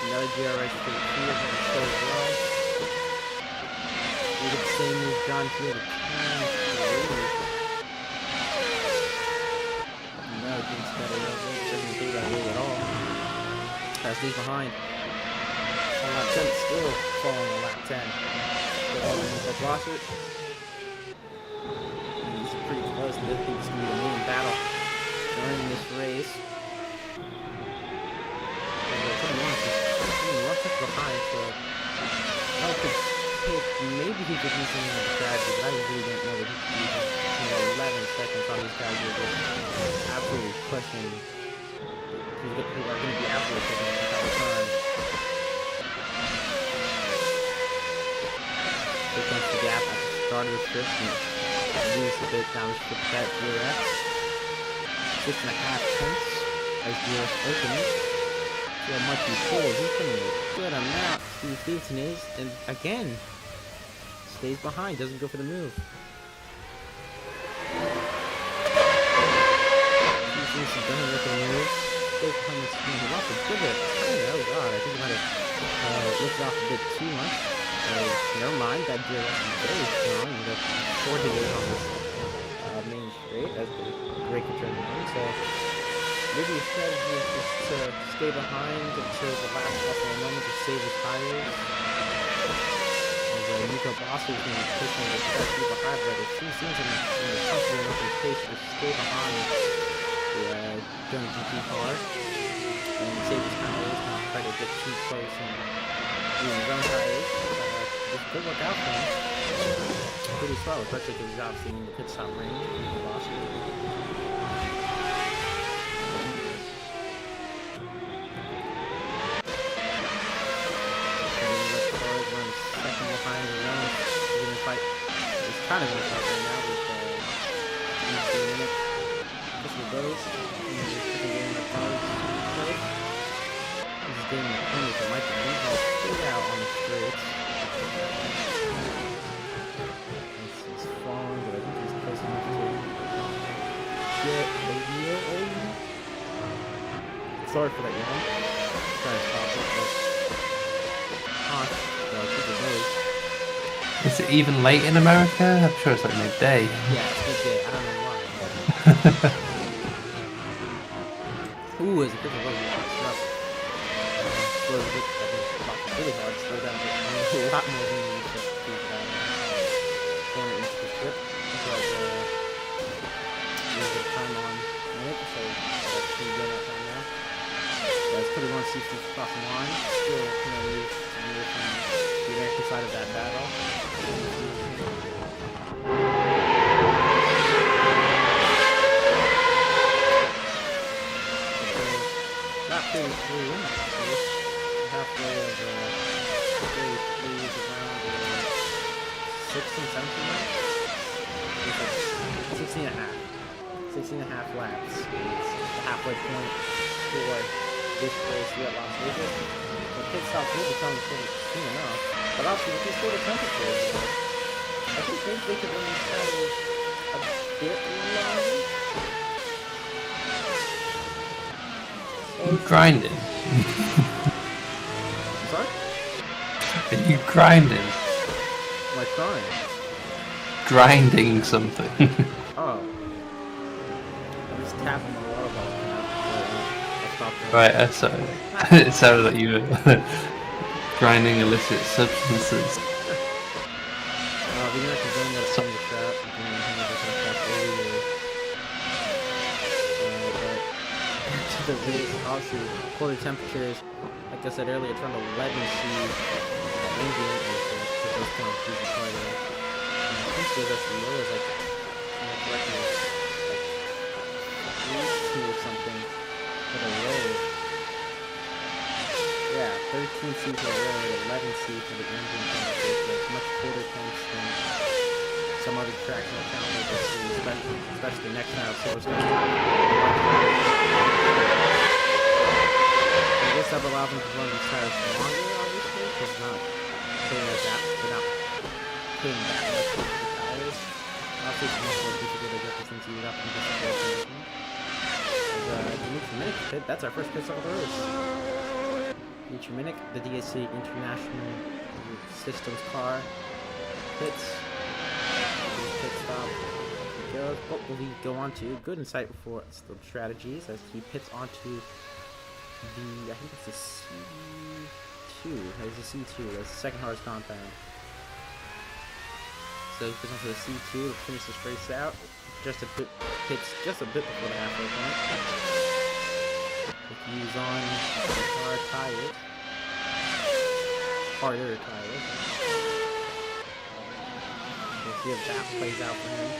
Another DRS to the field and so as well. We get the same move done here to turn 3. No, James got a little doesn't do that really at all. That stays behind. On lap 10, still falling on lap 10. Still lost it. He's pretty close, and this is going to be the main battle during this race. Behind, so I could pick, maybe he could do something with the strategy, but I really don't know that he could use 11 seconds on these guys who are just absolutely pushing, who are going to be absolutely pushing the entire time. Here comes the gap at the start of the strip, and lose a bit down the strip at DRS. 6.5 tenths as DRS opens. See how much he pulls. He's putting a good amount. Steve Stevenson is, and again, stays behind, doesn't go for the move. Steve Stevenson doesn't go for the move. Stays behind the screen. He lost a bit of it. Oh god, I think he might have lifted off a bit too much. Never mind, that gear is very strong. You got 4 to 8 on this main straight as the brake return on. So maybe his strategy is just to stay behind until the last couple of moments to save his tires. As Nico Boston is going to be pushing the strategy behind, but it seems comfortable enough in pace to stay behind the German GP car and save his tires, not try to get too close and use his own tires. This could work out for him pretty slow, especially because he's obviously in the pit stop range. Nico Boston. Behind the run, he's gonna fight. He's kind of gonna fight right now with just with those. He's Sorry for that, you know? Trying to stop it, but... keep it low. Is it even late in America? I'm sure it's like midday. Yeah, it's midday. I don't know why. Ooh, it's a quick road. Slow a bit. I think it's really hard to slow down, but a lot more than you should keep going into the trip. Because there's a time on it, so let's see when that time now. Yeah, it's pretty on C2 crossing line. Still kind of move from the American side of that battle. Not 33, halfway of 33 is around 16, 17 laps? 16 and a half. 16 and a half laps. It's the halfway point for this race here at Las Vegas. The pit stops will become soon enough. But obviously with these colder temperatures, I think maybe they could run these tires a bit longer. You grinding? Sorry? Are you grinding? Like crying? Grinding something. Oh. I'm just tapping the water bottle now. I'll stop there. Right, so it sounded like you were grinding illicit substances. We're gonna have to go in there some of the trap. The race, obviously, colder temperatures, like I said earlier, trying to let me see the engine is those kind of diesel car there. And I think there's as low as like, like 3 or something for the road. Yeah, 13 C for the road, 11 C for the engine temperature. It's much colder temps than some other tracks in the town we can see, especially next time Silverstone. This have allowed them to run these tires longer, obviously, because they're not putting that much into the tires. Obviously, it's much more difficult to get this thing to heat up and get the fuel condition. As Dimitri Minik pit, that's our first pit stop of the race. Dimitri Minik, the DSC International Systems car, pits. Pit stop. What will he go on to? Good insight for the strategies as he pits onto the, I think it's the C2. It's the C2. That's the second hardest compound. So he pits onto the C2 to finish this race out. Just a bit, pits just a bit before the halfway point. If you use on the hard tires, harder tires. We'll see if that plays out for him.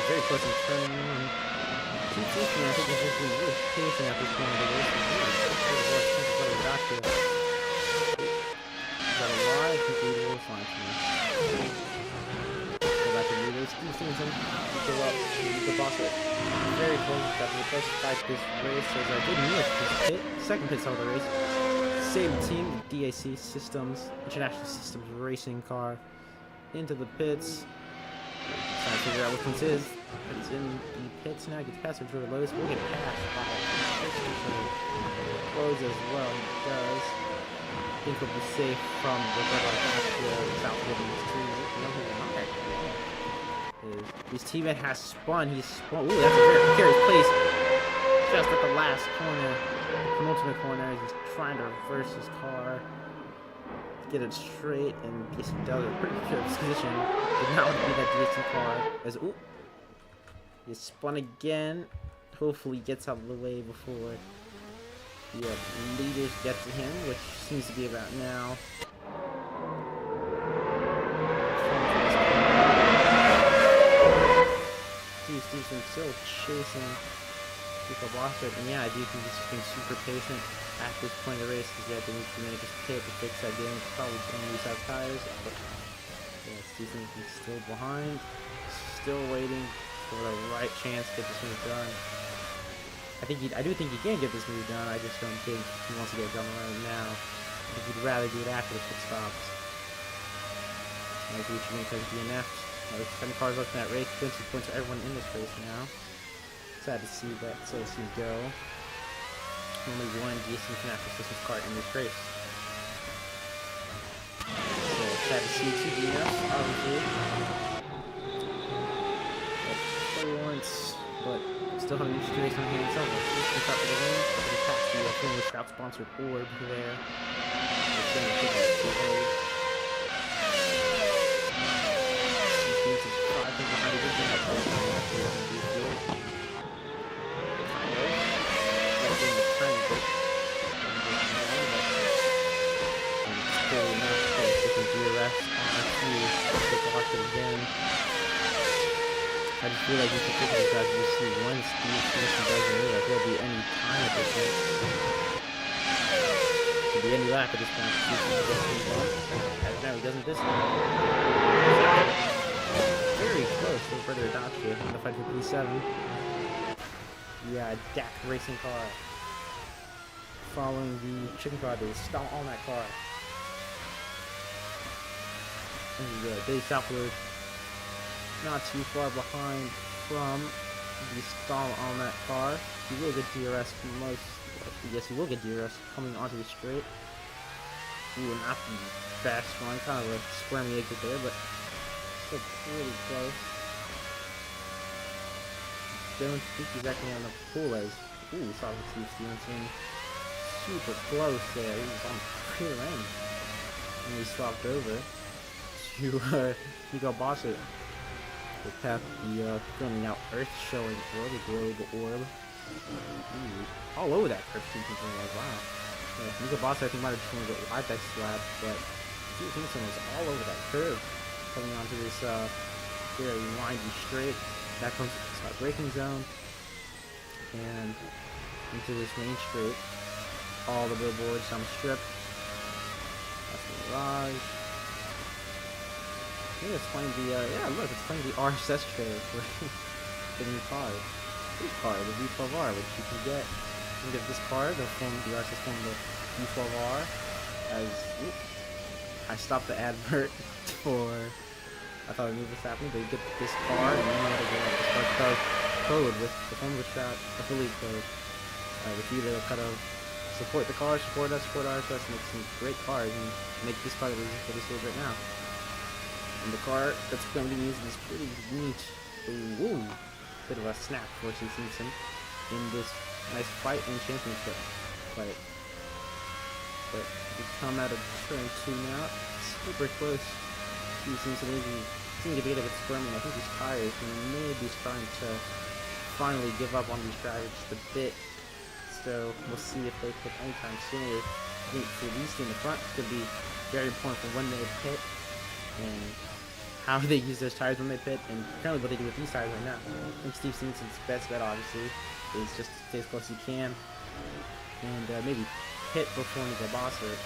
Very close to turning on. Keep thinking, I think he's just been really patient at this point of the race. Got a lot of completed wolf line for me. Go back to the leaders. Steve Stevenson, you go up, you go boss it. Very close. Got the first fight this race. So I did miss this pit. Second pit stop of the race. Same team, DAC Systems, International Systems Racing car. Into the pits. Trying to figure out which one is. It's in the pits now. Gets past Drew Lowe's. We'll get past by close as well. He does. I think he'll be safe from the Southwood in his team. His teammate has spun. He's spun. Ooh, that's a very precarious place. Just at the last corner, penultimate corner. He's trying to reverse his car. Get it straight, and yes, he does. A pretty precarious position. Did not want to be that DST car. As ooh, he spun again. Hopefully, gets out of the way before the leaders get to him, which seems to be about now. Steve Stevenson still chasing Nico Bosser, and yeah, I do think he's just being super patient at this point of the race because yeah, they need to just take a fix that game. Probably going to use out tires, but yeah, Stevenson's still behind, still waiting for the right chance to get this move done. I do think he can get this move done. I just don't think he wants to get it done right now. I think he'd rather do it after the pit stops. Like reaching into DNF. 10 cars left in that race. 20 points for everyone in this race now. Sad to see that CLC go. Only one GSM Financial Systems car in this race. So sad to see 2 DNFs, obviously. But Lawrence, but still having an interesting race on hand himself. Let's start for the win. But he passed the Formula Trout sponsored orb there. Again. I just feel like you should pick these guys to see once Steve Smith doesn't move, like there'll be any time at this point. Could be any lap at this point. As now he doesn't this time. Very close to further adoption in the fight for P7. Yeah, DAC racing car. Following the chicken car, they stomp on that car. And Billy Southwood not too far behind from the stall on that car. He will get DRS yes, he will get DRS coming onto the straight. Ooh, not the best one, kind of a squirmy exit there, but still pretty close. Don't think he's actually on the pool as saw Steve Stevenson super close there. He was on the rear end and he swapped over to Nico Bossert. They tap the currently now Earth-showing orb, the globe orb. All over that curve, like, wow. Nico Bossert, I think, might have just wanted to get wide that slab, but Steve Stevenson was all over that curve, coming onto this very windy straight. That comes to the braking zone, and into this main straight. All the billboards on the strip. That's the Mirage. I think it's playing the, yeah, look, it's playing the RSS trailer for the new car. This car, the V12-R, which you can get. You can get this car, the RSS form, the V12-R, as, I stopped the advert for, I thought I knew this happening, but you get this car, and then you get this car code with the Formula Trout affiliate code, with you to kind of support the car, support us, support RSS, make some great cars, and make this car that we're seeing right now. And the car that's going to be used is pretty neat. Ooh, bit of a snap for Steve Stevenson in this nice fight in championship fight. But we come out of turn 2 now, super close. Steve Stevenson seems to be a bit squirming. I think he's tired. He may be starting to finally give up on these drivers just a bit. So we'll see if they pit anytime sooner. I think for these two in the front, it's going to be very important for when they pit and how they use those tires when they pit, and currently what they do with these tires right now. I think Steve Stevenson's best bet, obviously, is just to stay as close as he can, and maybe pit before Nico Bossert.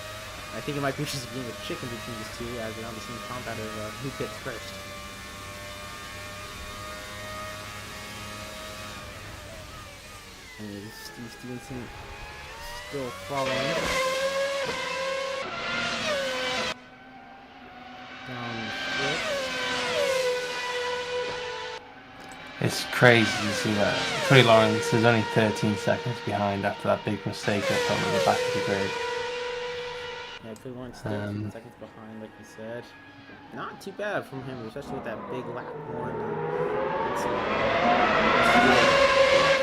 I think it might be just a game of chicken between these two, as they're on the same compound of who pits first. And Steve Stevenson still following down the strip. It's crazy to see that. Cody Lawrence is only 13 seconds behind after that big mistake that fell at the back of the grid. Yeah, Cody Lawrence 13 seconds behind, like you said. Not too bad from him, especially with that big lap one. It's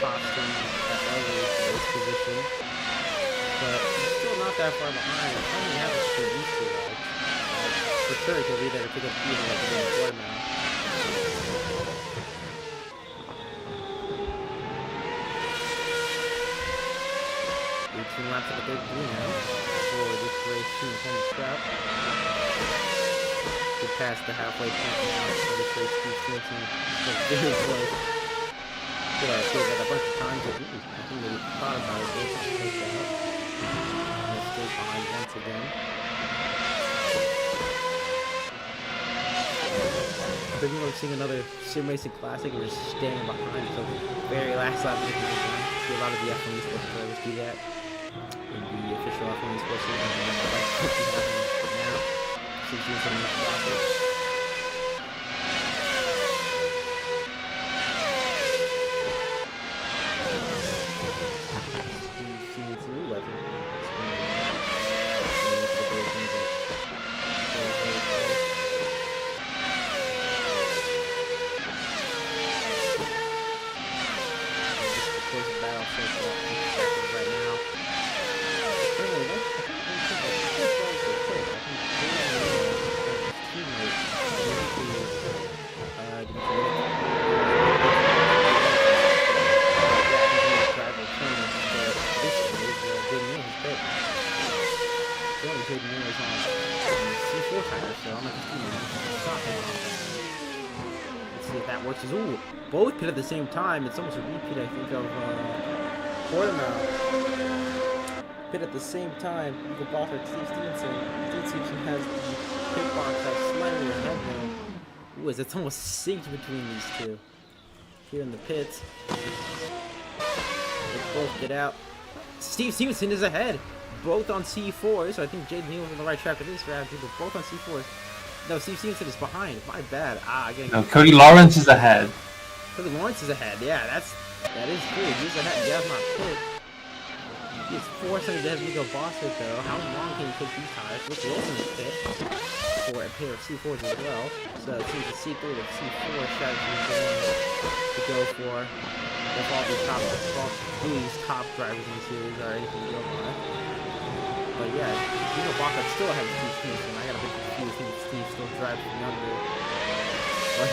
costing that early race position. But he's still not that far behind. He's only have to get used to that. For sure, he'll be there to pick up even like the before now. 18 laps of the big blue now for this race team Formula Trout. We passed the halfway point now for this race Steve Stevenson. So very close. I feel like I said that a bunch of times. I think they thought about it. They thought to take that out. They're still behind once again. pretty much seeing another sim racing classic and just staying behind until the very last lap. See a lot of the F1 esports drivers do that. In the official F1 esports season, now. See some new classics. Ooh, both pit at the same time. It's almost a repeat, I think, of Portimao. Pit at the same time. Nico Bosworth, Steve Stevenson. Steve Stevenson has the pit box that's slightly ahead now. Ooh, it's almost synced between these two. Here in the pits. They both get out. Steve Stevenson is ahead. Both on C4s, so I think Jaden Neal was on the right track for this round. People both on C4s. No, Steve Stevenson is behind. My bad. No, Cody Lawrence is ahead. Cody Lawrence is ahead. Yeah, that is true. He's ahead. Gav's not pit. He's 4 seconds ahead of Nico Bosworth, though. How long can he take these tires? Rick Wilson is pit for a pair of C4s as well. So it seems the C3 to C4 strategy is to go for if all these top drivers in the series are anything to go by. But yeah, Nico Bosworth still ahead of Steve Stevenson. I got a bit confused. I think Steve still drives from younger. But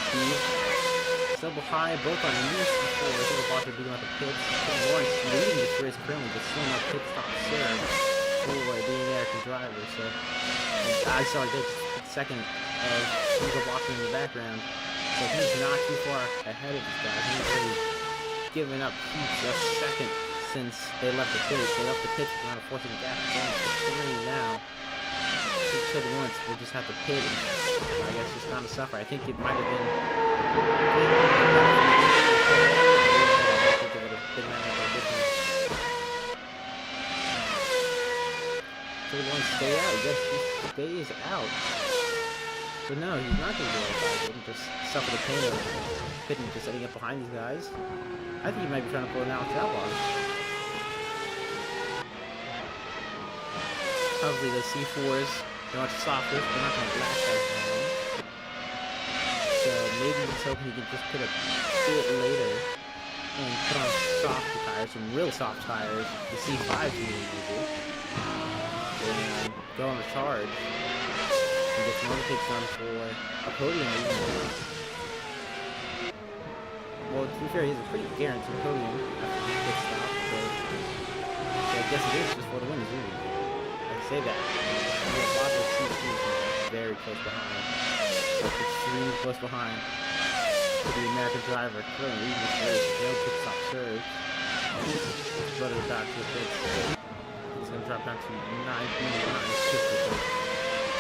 Steve still behind, both on least before. I think the Bosworth beating out the pits. Lawrence leading this race currently, but still not pit stop serve for the American driver. So I saw Dick second of Nico Bosworth in the background. So he's not too far ahead of this guy. He's already given up just second since they left the pits. They left the pits around a 4-second gap. It's almost 3 now. Kid Lawrence will just have to pit and I guess just kind of suffer. I think it might have been Kid Lawrence stay out. Yes, he stays out. But no, he's not going to do it. He just suffer the pain of pitting, just setting up behind these guys. I think he might be trying to pull an Alex Outlaw. Probably the C4s, they're much softer, they're not going to last as long. So maybe he's hoping he can just put a bit later and put on softer tires, some real soft tires, the C5s maybe. And go on the charge and get some other picks done for a podium even. Well, to be fair, he's a pretty guaranteed podium after the pit stop, but I guess it is just for the win, really. Say that. Yeah, lots of C2s very close behind. Like extremely close behind to the American driver. Currently leading this race. No pit stop surge. But it's back to the pits. He's going to drop down to 9 minutes, 9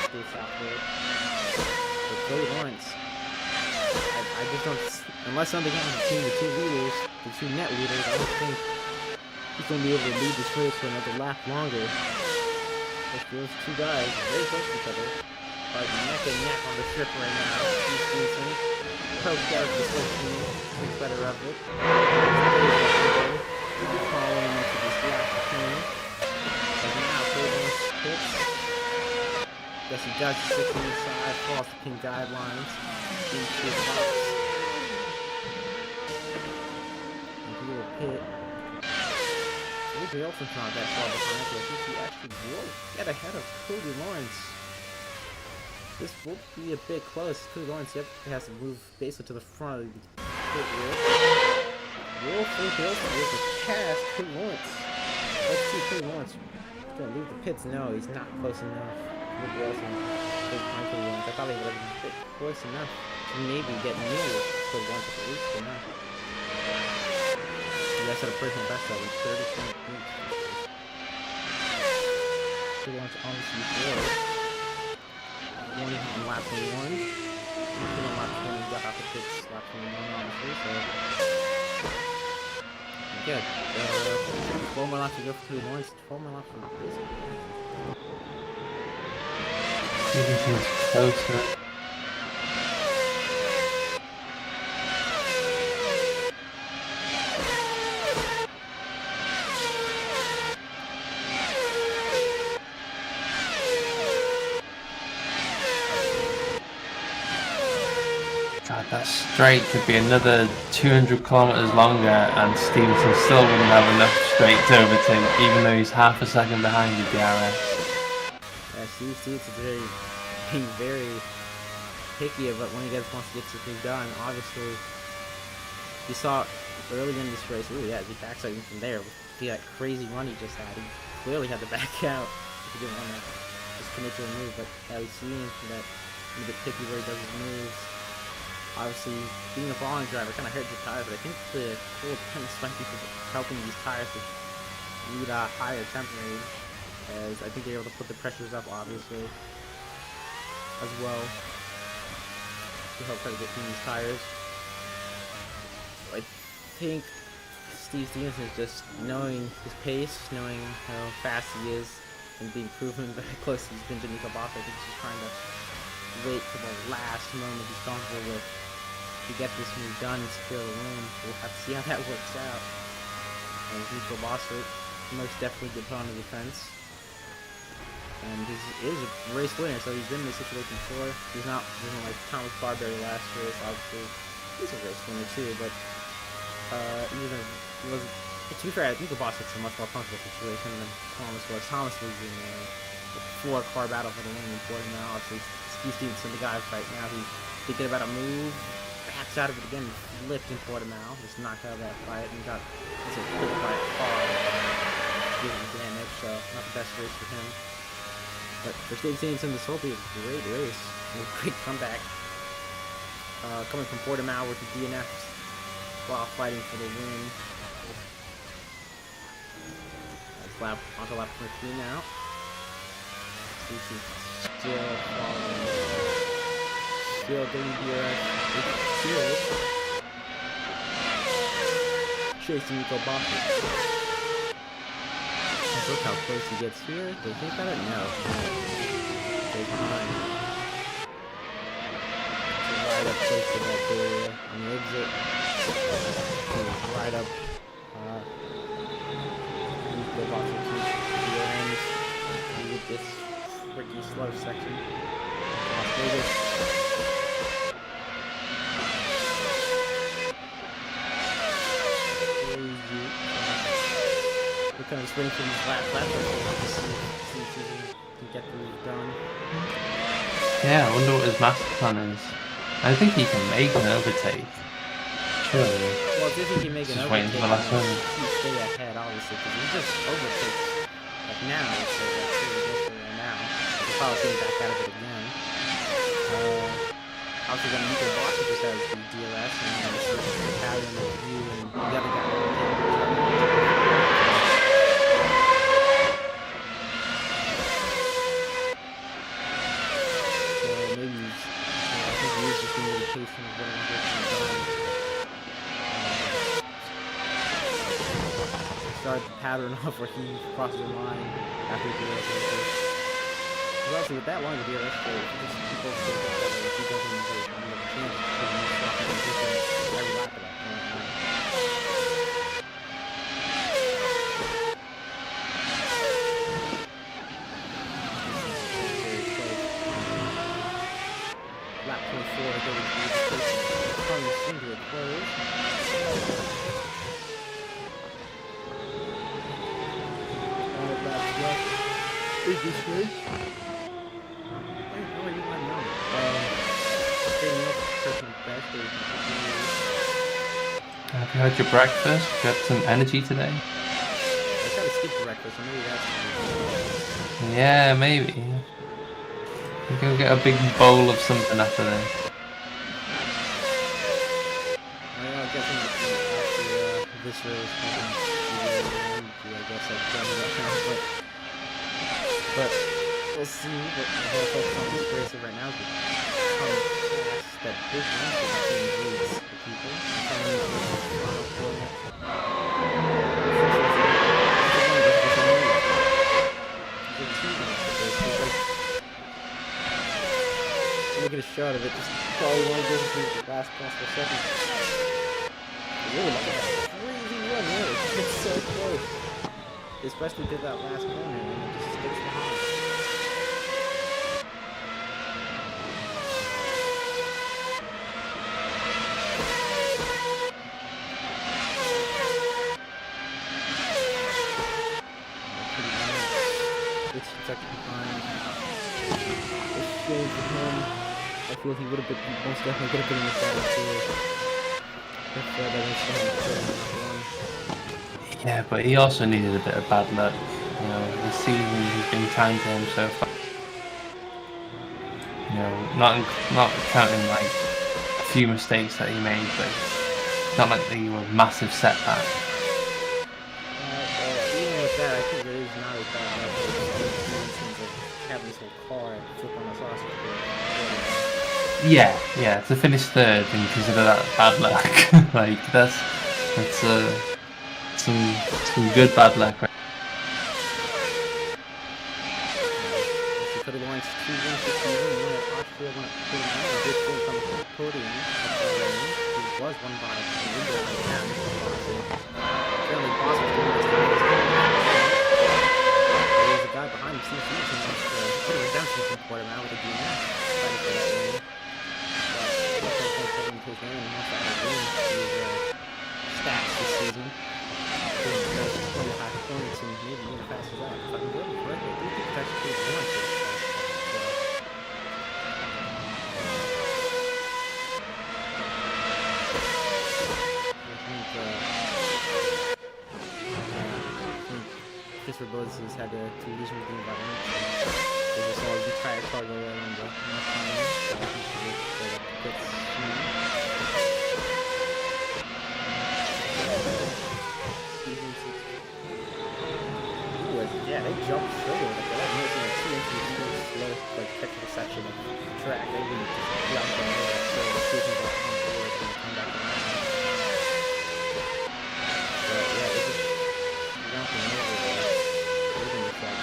stay southward. But Cody Lawrence, I just don't, unless something happens between the two leaders, the two net leaders, I don't think he's going to be able to lead this race for another lap longer. Those two guys very close to each other are neck and neck on the strip right now. Steve Stevenson poked out the switch thinks better of it. Following into this last turn. And now Cody pits. Guess he does stick on the side, follows the pink guidelines. Into the box. And he will pit. Elson's not that far behind, so I think he actually will get ahead of Cody Lawrence. This will be a bit close. Cody Lawrence has to move basically to the front of the pit wheel. Will Felipe Olsen be able to pass Cody Lawrence? Let's see, Cody Lawrence is going to leave the pits. No, he's not close enough. Felipe Olsen is behind Cody Lawrence. I thought he would have been a bit close enough to maybe get near Cody Lawrence at the least, but not. You guys had a personal best of 30.8. Cody Lawrence on the C4. won on lap 21. On lap 20, got off the pits lap 21, obviously, so good. 4 more laps to go for Cody Lawrence, 12 more laps for basically. Closer. God, that straight could be another 200 kilometers longer, and Stevenson still wouldn't have enough straight to overtake, even though he's half a second behind the DRS. Yeah, Stevenson's being very picky about when he wants to get something done. Obviously, you saw early in this race. Ooh, yeah, he backsliding from there. See that crazy run he just had. He clearly had to back out if he didn't want to just commit to a move. But yeah, we've seen that he's a bit picky where he does his moves. Obviously, being a following driver kind of hurts your tires, but I think the cool depends might be helping these tires to meet a higher temp range, as I think they're able to put the pressures up, obviously, as well, to help try to get through these tires. I think Steve Stevenson is just knowing his pace, knowing how fast he is, and being proven very close to his been to Nico Bosser. I think he's just trying to wait for the last moment he's comfortable with to get this move done and secure the win. We'll have to see how that works out. And Nico Bosser most definitely get put on the defense. And he is a race winner, so he's been in this situation before. He's not like Thomas Barberry last race, obviously. He's a race winner too, but he was to be fair, I think the boss it's a much more comfortable situation than Thomas was. Thomas was in a 4-car battle for the win in Portimao. Obviously, Steve Stevenson, the guy right now, he's thinking about a move, backs out of it again, flipped in Portimao, just knocked out of that fight, and got hit by a car, giving him damage, so not the best race for him. But for Steve Stevenson, this will be a great race, a great comeback. Coming from Portimao with the DNFs while fighting for the win. That's onto lap 23 now. Stevenson's still following. Still getting DRS. Chasing Nico Bosser. Look how close he gets here. Do you think about it? No. Stay behind. So right up close to that barrier on the exit. Right up. Nico Bosser to the end. With this tricky slow section. Las Vegas. We're kind of spring from his last lap, to see if he can get the move done. Yeah, I wonder what his master plan is. I think he can make an overtake. Surely. Well, if he can make an overtake, waiting for the last moment. He stay ahead, obviously, because he just overtakes like now. So that's really good for right now. He'll probably getting back out of it again. Obviously, then Nico Bosser just has the DRS, and then this is the Italian of you and the other guy. Start the pattern off where he crosses the line after the DRS. Because obviously with that long of DRS play, if you just keep both of those together, if you don't have a chance to put him in the position every lap of that point. Lap 24, I think it's coming into a close. Is this good? Oh, you might know. Staying up Christmas birthday. Have you had your breakfast? Got some energy today? I tried to skip breakfast, so maybe that's... Yeah, maybe. You can get a big bowl of something after this. I'm guessing after this race, I guess I've done that now, but we'll see. But we'll focus on this racer right now. Come past that big one for the team leads the people. Look at a shot of it, just probably one goes through the last possible second. Really like that crazy run there, it's so close. Especially to that last corner and it just sticks behind. It's protected behind. It's shame for him. I feel he would have been most definitely could have been in the saddle too. If that one. Yeah, but he also needed a bit of bad luck. You know, the season has been kind to him so far. You know, not counting like a few mistakes that he made, but it's not like they were massive setbacks. Even with that, I think there is not a bad luck in terms of having this whole car flip on the sausage board. Yeah, to finish third and consider that bad luck, like that's some good bad luck. Right? She could have launched 2 wins this season, one at Austria, one at Portugal, and did still come to the podium. He was won by a window by Cam. Apparently, Boston was doing his highest. There was a guy behind him, CC, who wants to put a redemption from Portugal with a DNF. Fighting for that win. His name and wants to have a win to his stats this season. One of the high performance and maybe even fast as that. If I can go correctly, I do think it's actually pretty good. I think Christopher Bowles has had to lose everything about him. They just saw the entire cargo right on the left time. So I think it's yeah, they jumped forward. Like, that was like 2 inches too slow, like technical section of the track. They really just jumped on there. So the season got on forward and come back around. But yeah, they just jumping over there, leaving the track.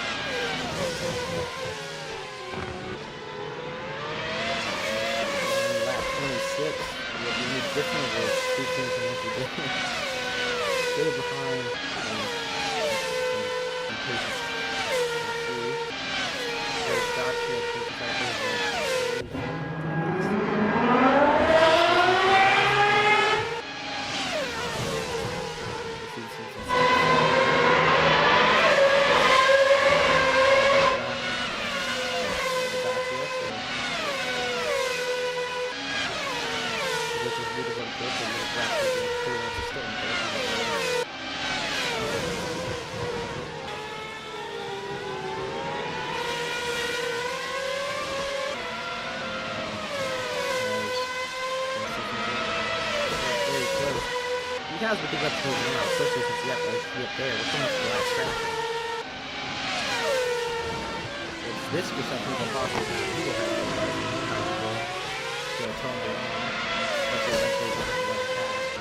And lap 26, what we need different was 2 teams and what we did. Still behind. Guys, we think that's moving out, especially since we have to be up there. We're coming up to the last track. It's this for some people possible. People have to go tone it on. But they eventually get to run past.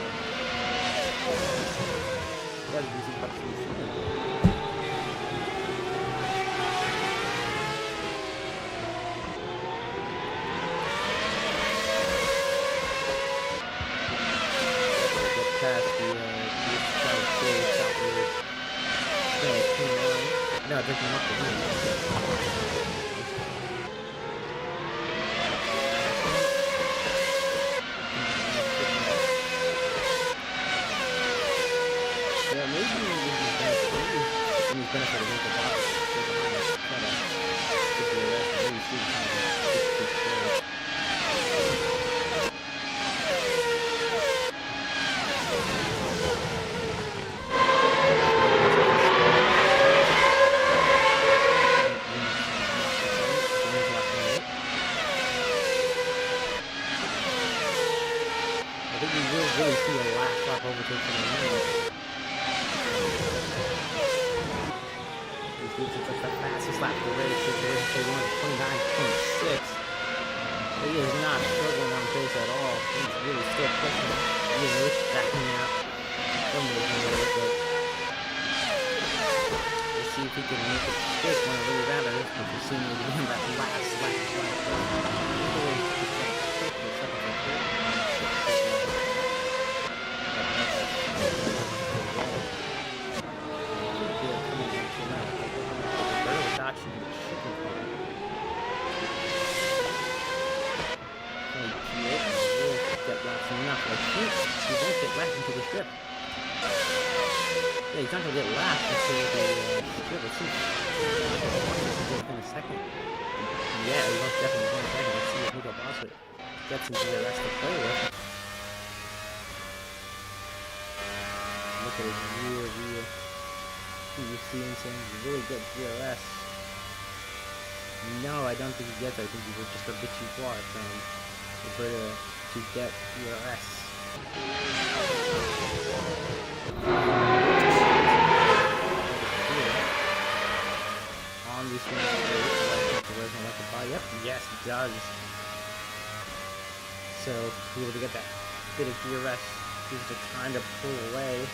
That is easy cut through shooting. Past the V12-R Trout League. No, drinking up the win. Yeah, maybe he's benefit of the box. Maybe see kind of really see a last lap overtake from the lead. He's It's the fastest lap of the race. It's 29.6. He is not struggling on pace at all. He's really still pushing. He's backing out. Let's see if he can make it stick when it really matters. But you see me doing that last lap. He won't get left into the strip. Yeah, he's not gonna get left until the strip. Let's see. He's in a second. Yeah, he most definitely in a second. Let's see if Nico Bossert gets into the rest to play with. Look at his rear view. You see him saying he's really good DRS. No, I don't think he gets it. I think he was just a bit too far from Roberta to get DRS. On this one, yep, yes, it does. So, be able to get that bit of DRS, just to kind of pull away.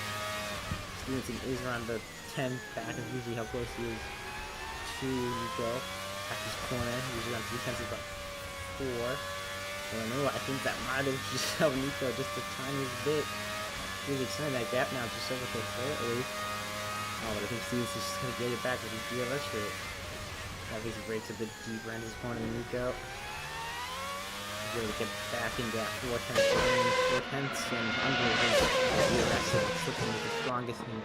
Stevenson is around the 10th back, and usually how close he is to Nico at this corner. Usually around 3/10 is about 4. I don't know, I think that might have just helped Nico just a tiniest bit. He's extending that gap now just over to slightly. Oh, but I think Steve's just going to get it back with his DRS rate. Obviously breaks a bit deeper into his corner than Nico. He's able to get back into that 4/10 and under his DRS, so it slips into the strongest and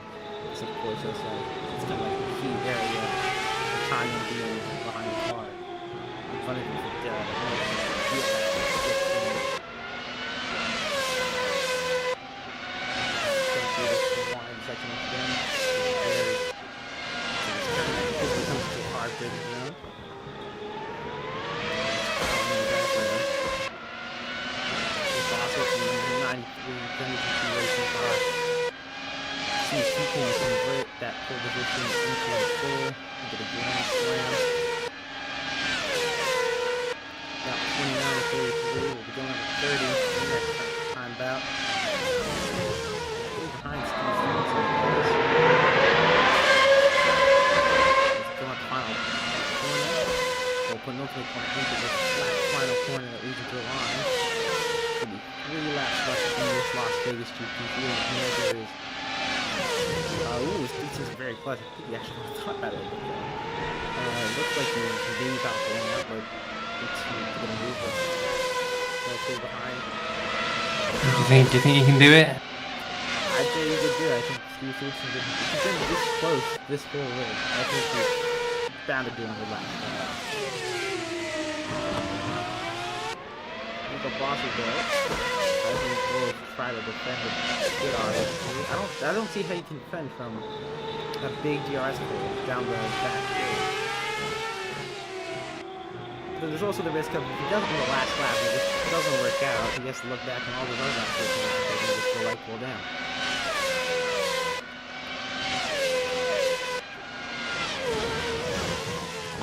it's of course also, it's kind of like a key area for time of being behind the car. In front of him, convert that pole position into a full, into the grand slam. About 29-33, we'll be going up to 30 in the next time bout. Behind Steve Stevenson, guys. Let's go on the final corner. We'll put an ultimate corner into this flat final corner that leads into a line. There'll be 3 laps left in this Las Vegas GP field. And here there is ooh, this is very clutch. I think he actually thought about it. It looks like he's maybe about going out, but it's going to move us. So behind. Do you think he can do it? I'd say he could do it. I think Steve Stevenson did. He's been this close this whole race. I think he's bound to do on the lap. Nico Bossert though, I think we'll try to defend it good on it. I don't see how you can defend from a big DRS pull down the back. But there's also the risk of if he doesn't do the last lap, if it doesn't work out, he has to look back on all those other laps and just go right pull down.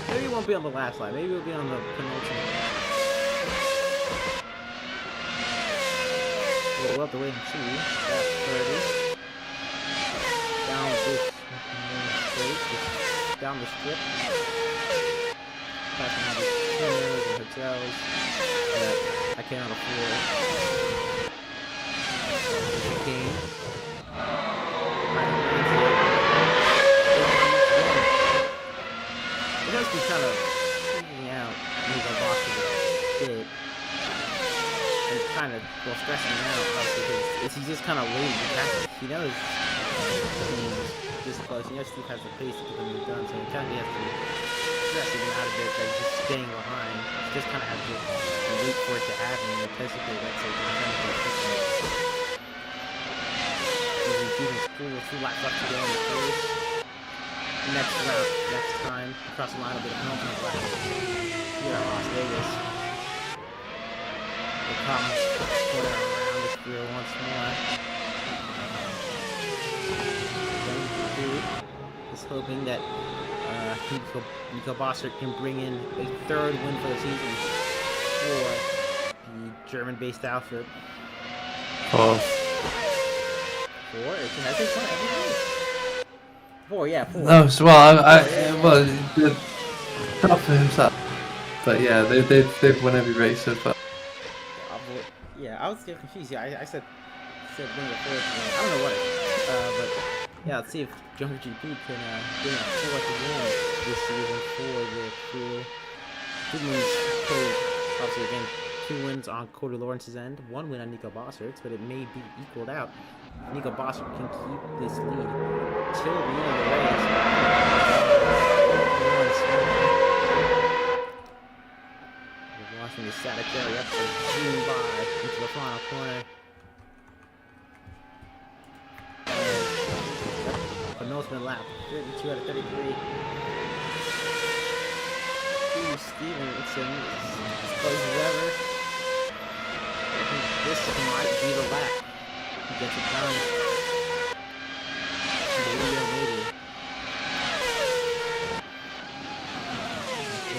Maybe he won't be on the last lap, maybe he'll be on the penultimate lap. We'll have to wait and see. That's 30. Down this straight, just down the strip. Passing all these corners and hotels that I cannot afford. Game. It has been kind of freaking out Nico Bossert a bit. And kind of, well, stressing me out, because he's just kind of waiting to catch it. He knows he's this close. He knows Steve has the pace to get him done, so he kind of has to stress him out a bit by just staying behind. He just kind of has to wait for it to happen and anticipate, let's say, the kind of Steven's cool with 2 laps left to go in the race. Next round, next time, across the line will be the penultimate lap here at Las Vegas. Comes put it around the spear once more. is hoping that Nico Bossert can bring in a third win for the season for the German-based outfit. Four. It has been fun every race. Four. No, so well, not for himself, but yeah, they've won every race so far. Yeah, I was getting confused. Yeah, I said bring a fourth. I don't know what. But yeah, let's see if Jumper GP can bring a fourth win this season for the crew. 2 wins, obviously again, 2 wins on Cody Lawrence's end, 1 win on Nico Bossert's, but it may be equaled out. Nico Bossert can keep this lead till the end of the race. We're watching the static area up to zoom by into the final corner. Penultimate lap, 32 out of 33. Stevenson is as close as ever. I think this might be the lap. He gets it done. Maybe.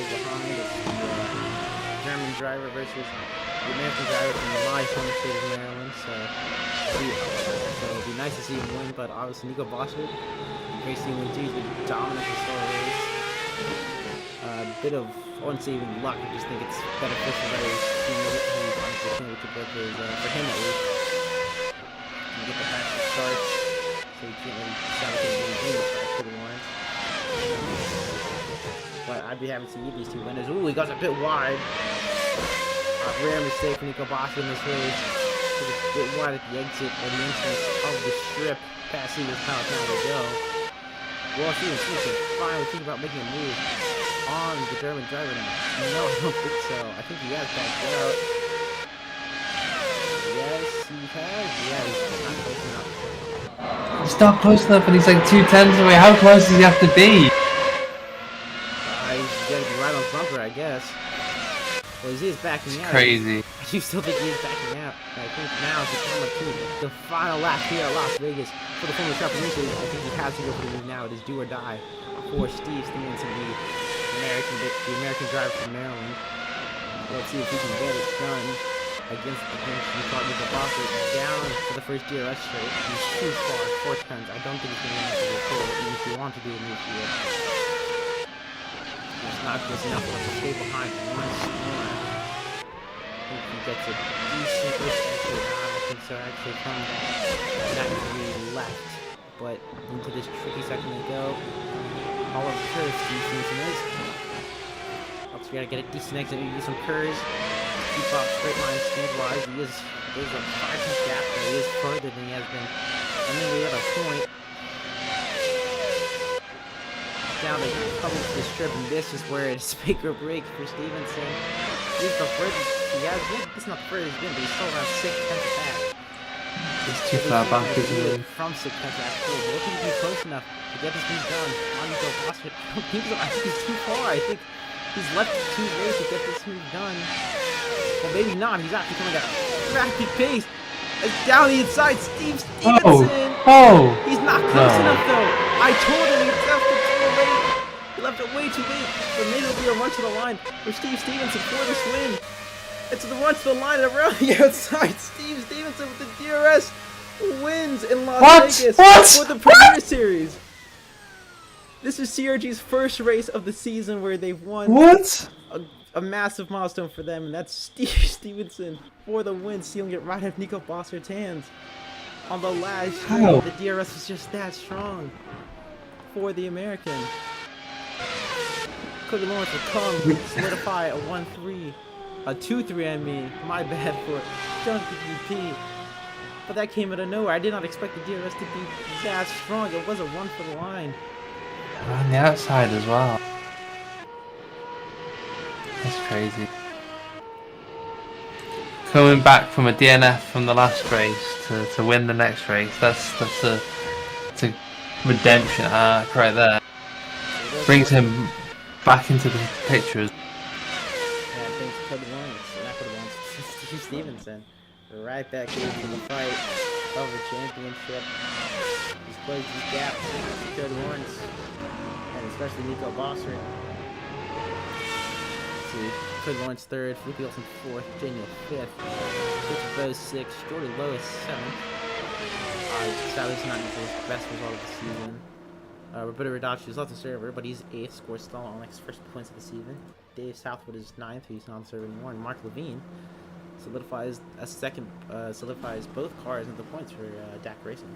Behind is the German driver versus the American driver from my home state of Maryland. So it'll be nice to see him win, but obviously Nico Bossert, great to see him win too. He's been dominant this whole race. A bit of, I wouldn't say even luck, I just think it's beneficial that his teammate who's on the championship with his, for him at least, can get the fastest starts, so he can't really sabotage any start for the Lawrence. But I'd be happy to see these 2 winners. Ooh, he goes a bit wide. A rare mistake for Nico Bossert in this race. He's a bit wide at the exit or the entrance of the strip past Steven's power time to go. Well, Steven Smith finally think about making a move on the German driver now. No, I don't think so. I think he has backed out. Yes, he has. Yeah, he's not close enough. He's not close enough, and he's like 2/10 away. How close does he have to be? He's gotta be right on the bumper, I guess. Well, he is backing out. Crazy. You still think he is backing out? I think now is the time of the final lap here at Las Vegas for the Formula Trout League. I think he has to go for the lead now. It is do or die for Steve Stevenson, the American driver from Maryland. Let's see if he can get it done against Nico Bossert down for the first DRS straight. He's too far, 4 turns. I don't think he's going to be able to pull even if you want to do a move here. It's not close enough for him to stay behind once more. I think he gets a decent push actually. I don't think so actually from that 93 left. But into this tricky section they go. All of the curves Steve Stevenson is. Also, we gotta get a decent exit, maybe some curves. Keep up straight line speed wise. There's a 5-tenth gap there. He is further than he has been. And then we have a point. Down the coming to the strip, and this is where it's make or break for Stevenson. He's the furthest he has been. This is not the furthest he's been, but he's still around 6/10 back. He's too far back, isn't he? From 6/10 back. Cool. What can he be close enough to get this move done? On Nico Bossert. I think he's too far. I think he's left 2 races to get this move done. Well, maybe not. He's actually coming at a rapid pace. It's down the inside. Steve Stevenson. Oh! He's not close enough though. I told him he left it too late. He left it way too late. But maybe it'll be a run to the line for Steve Stevenson for this win. It's the run to the line and around the outside. Steve Stevenson with the DRS wins in Las Vegas for the Premier Series. This is CRG's first race of the season where they've won. What? A massive milestone for them, and that's Steve Stevenson for the win, sealing it right out of Nico Bossert's hands. On the last straight, the DRS was just that strong for the American. Cody Lawrence will come solidify a 1-3, a 2-3. I mean, my bad for Junkie GP. But that came out of nowhere. I did not expect the DRS to be that strong. It was a run for the line. On the outside as well. That's crazy. Coming back from a DNF from the last race to win the next race, that's a redemption arc right there. Brings him back into the pictures. Yeah, I think Cody Lawrence, not Cody Lawrence, Steve Stevenson. Right back into the fight of the championship. He's close the gap to Cody Lawrence, and especially Nico Bosser. Let's see, Cody Lawrence third, Felipe Wilson fourth, Daniel fifth, Richard Bowes sixth, Jordan Lewis seventh. Sadly, it's not his best result of the season. Roberto Radacci is off the server, but he's 8th, scores still on his first points of the season. Dave Southwood is 9th, he's not on the server anymore, and Mark Levine solidifies both cars into points for DAC Racing.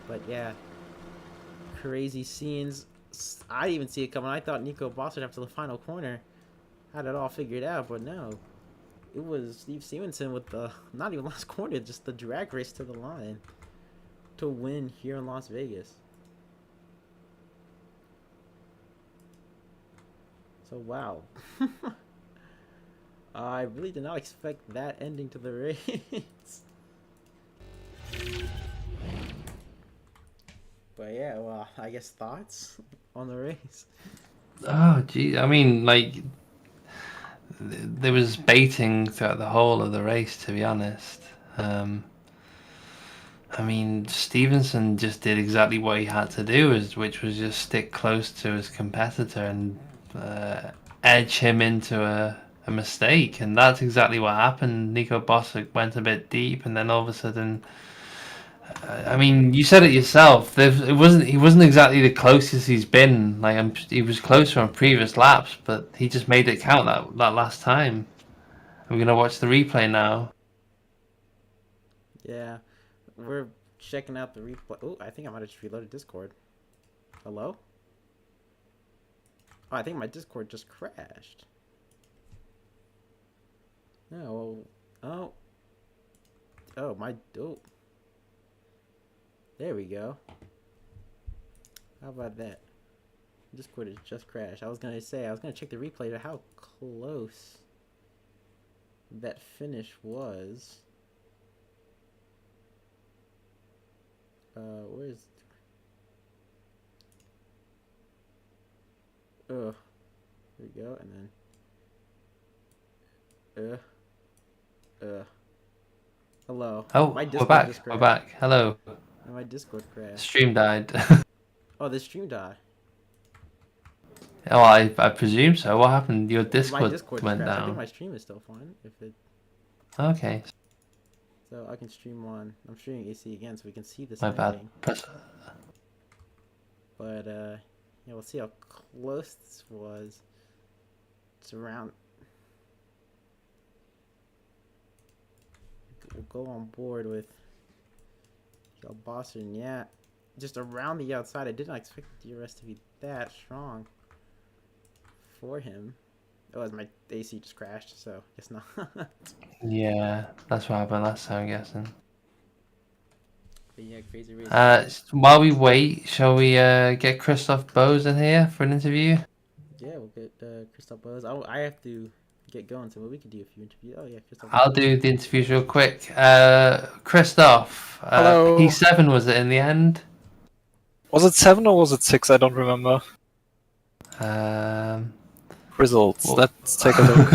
But yeah, crazy scenes. I didn't even see it coming. I thought Nico Bosser after the final corner had it all figured out, but no. It was Steve Stevenson with the, not even last corner, just the drag race to the line to win here in Las Vegas. So, wow. I really did not expect that ending to the race. But yeah, well, I guess thoughts on the race? Oh, gee. I mean, like, there was baiting throughout the whole of the race, to be honest. I mean, Stevenson just did exactly what he had to do, which was just stick close to his competitor and edge him into a mistake. And that's exactly what happened. Nico Bosser went a bit deep, and then all of a sudden, I mean, you said it yourself. He wasn't exactly the closest he's been. Like, he was closer on previous laps, but he just made it count that last time. We're gonna watch the replay now. Yeah, we're checking out the replay. Oh, I think I might have just reloaded Discord. Hello? Oh, I think my Discord just crashed. No. Oh. Oh, my. Oh. There we go. How about that? Discord has just crashed. I was gonna check the replay to how close that finish was. Where's... There we go, and then... Hello. Oh, my we're back. We're back. Hello. And my Discord crashed. Stream died. Oh, the stream died. Oh, I presume so. What happened? Your My Discord Discord went crashed. I down. think my stream is still fine. If it... Okay. So I can stream on... I'm streaming AC again so we can see this My bad. ending. Press. But, yeah, we'll see how close this was. It's around... We'll go on board with Boston. Yeah, just around the outside. I did not expect the DRS to be that strong for him. Oh, my AC just crashed, so I guess not. Yeah, that's what happened last time, I'm guessing. But yeah, crazy race. While we wait, shall we get Christoph Bowes in here for an interview? Yeah, we'll get Christoph Bowes. I have to get going, so we could do a few interviews. Oh yeah, Christoph. I'll do the interviews real quick. Christoph, Hello. P7 was it in the end? Was it 7 or was it 6? I don't remember. Results. Well... Let's take a look.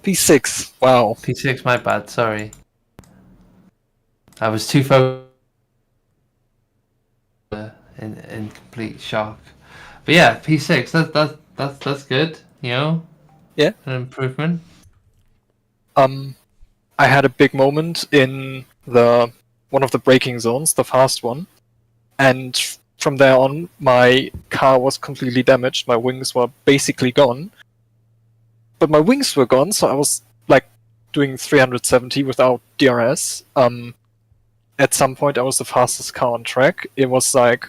P6. Wow. P6, my bad. Sorry. I was too focused in complete shock. But yeah, P6. That's good. You know. Yeah. An improvement. I had a big moment in one of the braking zones, the fast one, and from there on, my car was completely damaged. My wings were basically gone, but my wings were gone, so I was like doing 370 without DRS. At some point, I was the fastest car on track. It was like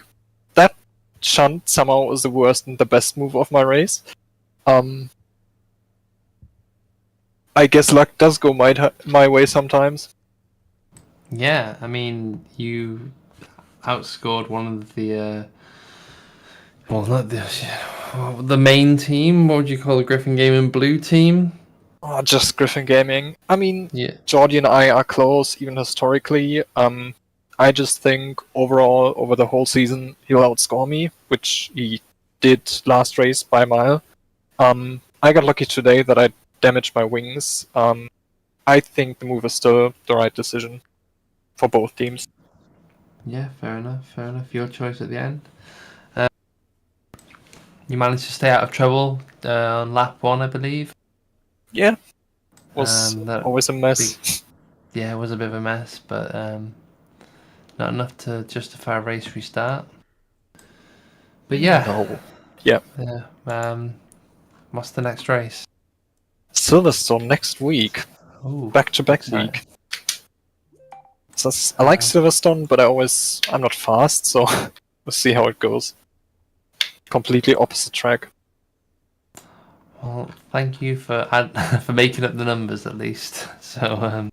that shunt somehow was the worst and the best move of my race. I guess luck does go my way sometimes. Yeah, I mean, you outscored one of the well, not the main team. What would you call the Griffin Gaming Blue team? Oh, just Griffin Gaming. I mean, Yeah. Jordi and I are close, even historically. I just think overall, over the whole season, he'll outscore me, which he did last race by a mile. I got lucky today that I damaged my wings. I think the move is still the right decision for both teams. Yeah, fair enough. Fair enough. Your choice at the end. You managed to stay out of trouble on lap 1, I believe. Yeah, was That always a mess. yeah, it was a bit of a mess, but not enough to justify a race restart. But yeah, No. Yeah. what's the next race? Silverstone next week. Oh, Back-to-back week. So I like Silverstone, but I'm not fast, so we'll see how it goes. Completely opposite track. Well, thank you for for making up the numbers at least. So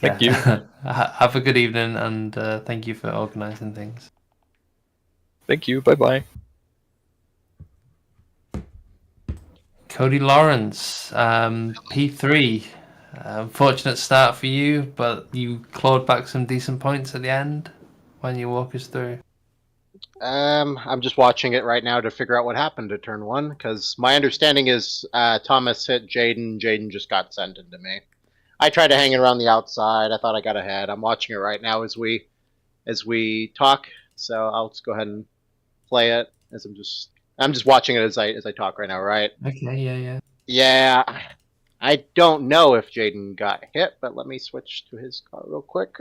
Thank you. Have a good evening, and thank you for organising things. Thank you. Bye-bye. Cody Lawrence, P3. Unfortunate start for you, but you clawed back some decent points at the end. When you walk us through. I'm just watching it right now to figure out what happened to turn 1, because my understanding is Thomas hit Jaden. Jaden just got sent into me. I tried to hang it around the outside. I thought I got ahead. I'm watching it right now as we talk. So I'll just go ahead and play it as I'm just watching it as I talk right now. Right? Okay. Yeah. Yeah. I don't know if Jaden got hit, but let me switch to his car real quick.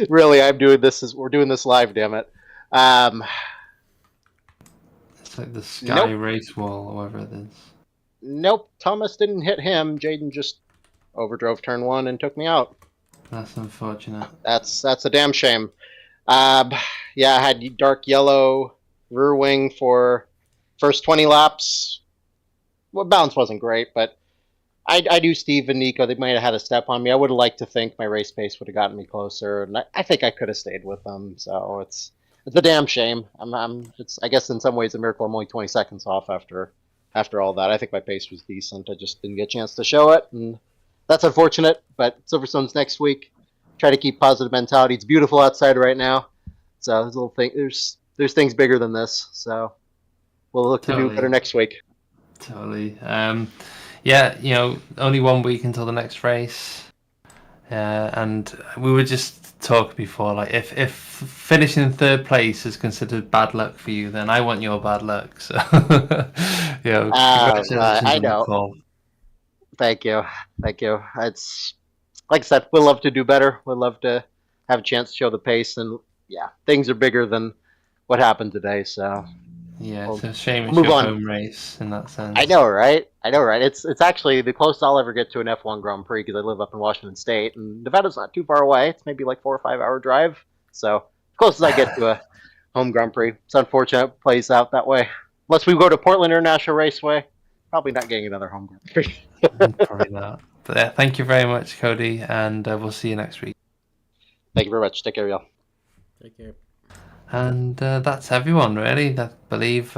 Really, we're doing this live. Damn it. It's like the Sky Nope. Race Wall, or whatever it is. Nope, Thomas didn't hit him. Jaden just overdrove turn 1 and took me out. That's unfortunate. That's a damn shame. Yeah, I had dark yellow rear wing for first 20 laps. Well, balance wasn't great, but I do Steve and Nico. They might have had a step on me. I would have liked to think my race pace would have gotten me closer, and I think I could have stayed with them. So it's a damn shame. It's I guess in some ways a miracle. I'm only 20 seconds off after all that. I think my pace was decent. I just didn't get a chance to show it, and that's unfortunate. But Silverstone's next week. Try to keep positive mentality. It's beautiful outside right now, so there's a little thing. There's things bigger than this. So we'll look to do better next week. Totally. Yeah, only 1 week until the next race, and we were just talking before, like if finishing in 3rd place is considered bad luck for you, then I want your bad luck. So, congratulations I on the know. call. Thank you. It's like I said, we'd love to do better. We'd love to have a chance to show the pace, and yeah, things are bigger than what happened today. So yeah, it's a shame it's move your on. home race in that sense. I know, right? It's actually the closest I'll ever get to an F1 Grand Prix because I live up in Washington State, and Nevada's not too far away. It's maybe like 4 or 5 hour drive. So closest I get to a home Grand Prix. It's unfortunate it plays out that way. Unless we go to Portland International Raceway, probably not getting another home Grand Prix. Probably not. But yeah, thank you very much, Cody, and we'll see you next week. Thank you very much. Take care, y'all. Take care. And that's everyone, really. I believe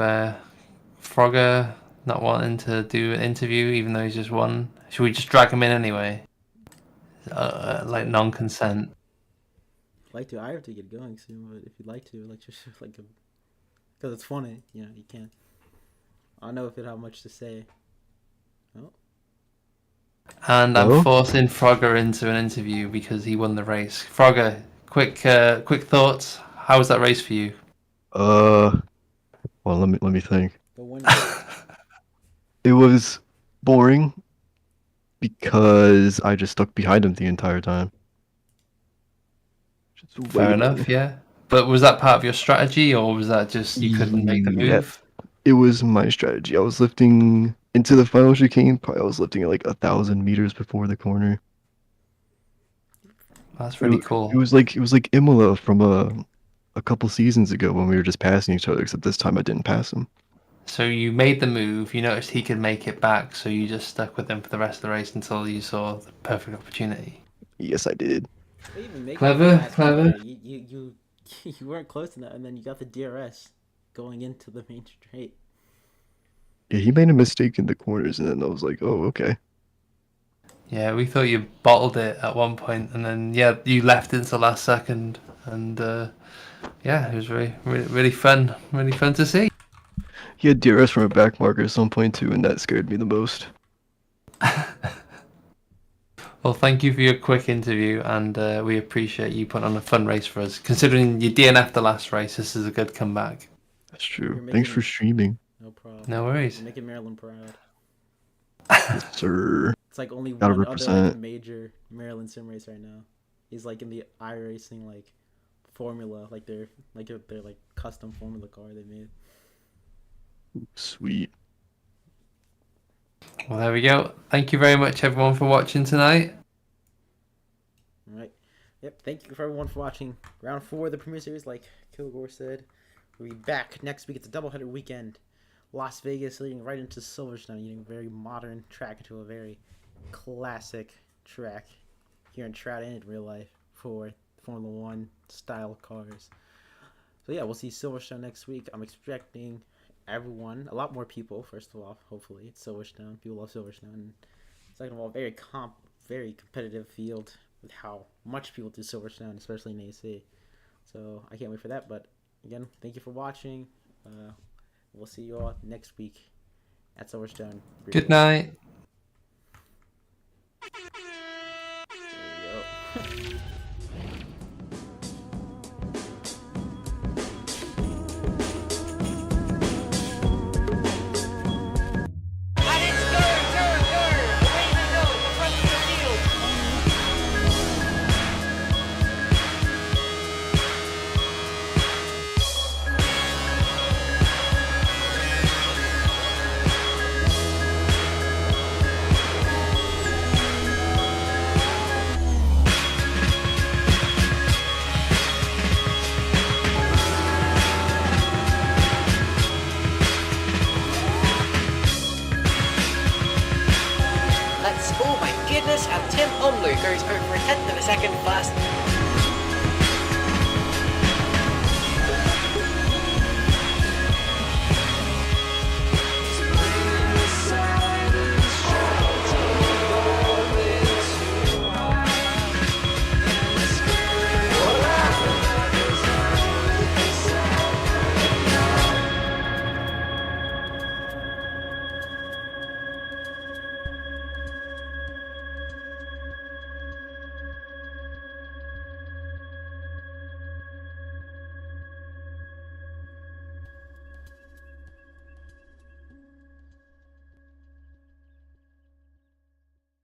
Frogger not wanting to do an interview, even though he's just won. Should we just drag him in anyway? Like non-consent. Like to, I have to get going soon, but if you'd like to, just because it's funny, you can. I don't know if it have much to say. Oh. And I'm forcing Frogger into an interview because he won the race. Frogger, quick thoughts. How was that race for you? Well, let me think. The one. It was boring because I just stuck behind him the entire time. Fair enough, yeah. But was that part of your strategy, or was that just you couldn't make the move? It was my strategy. I was lifting into the final chicane. I was lifting at like 1,000 meters before the corner. That's really cool. It was like Imola from a couple seasons ago when we were just passing each other, except this time I didn't pass him. So you made the move, you noticed he could make it back, so you just stuck with him for the rest of the race until you saw the perfect opportunity. Yes, I did. Clever. You weren't close enough, and then you got the DRS going into the main straight. Yeah, he made a mistake in the corners, and then I was like, oh, okay. Yeah, we thought you bottled it at one point, and then you left it until last second, and it was really fun to see. He had DRS from a back marker at some point too, and that scared me the most. Well, thank you for your quick interview, and we appreciate you putting on a fun race for us. Considering you DNF'd the last race, this is a good comeback. That's true. You're Thanks for making- streaming. No problem. No worries. You're making Maryland proud. Yes, sir. It's like only Gotta one other represent. like, major Maryland sim race right now. He's like in the iRacing like formula, like their like custom formula car they made. Sweet. Well, there we go. Thank you very much, everyone, for watching tonight. All right. Yep. Thank you for everyone for watching round 4 of the Premier Series. Like Kilgore said, we'll be back next week. It's a doubleheader weekend. Las Vegas leading right into Silverstone, using a very modern track into a very classic track here in Trout and in real life for Formula 1 style cars. So yeah, we'll see Silverstone next week. I'm expecting everyone, a lot more people, first of all, hopefully. It's Silverstone. People love Silverstone. And second of all, very competitive field with how much people do Silverstone, especially in AC. So I can't wait for that. But again, thank you for watching. We'll see you all next week at Silverstone. Good night. There you go. Oh my goodness, and Tim Omlu goes over a tenth of a second fast.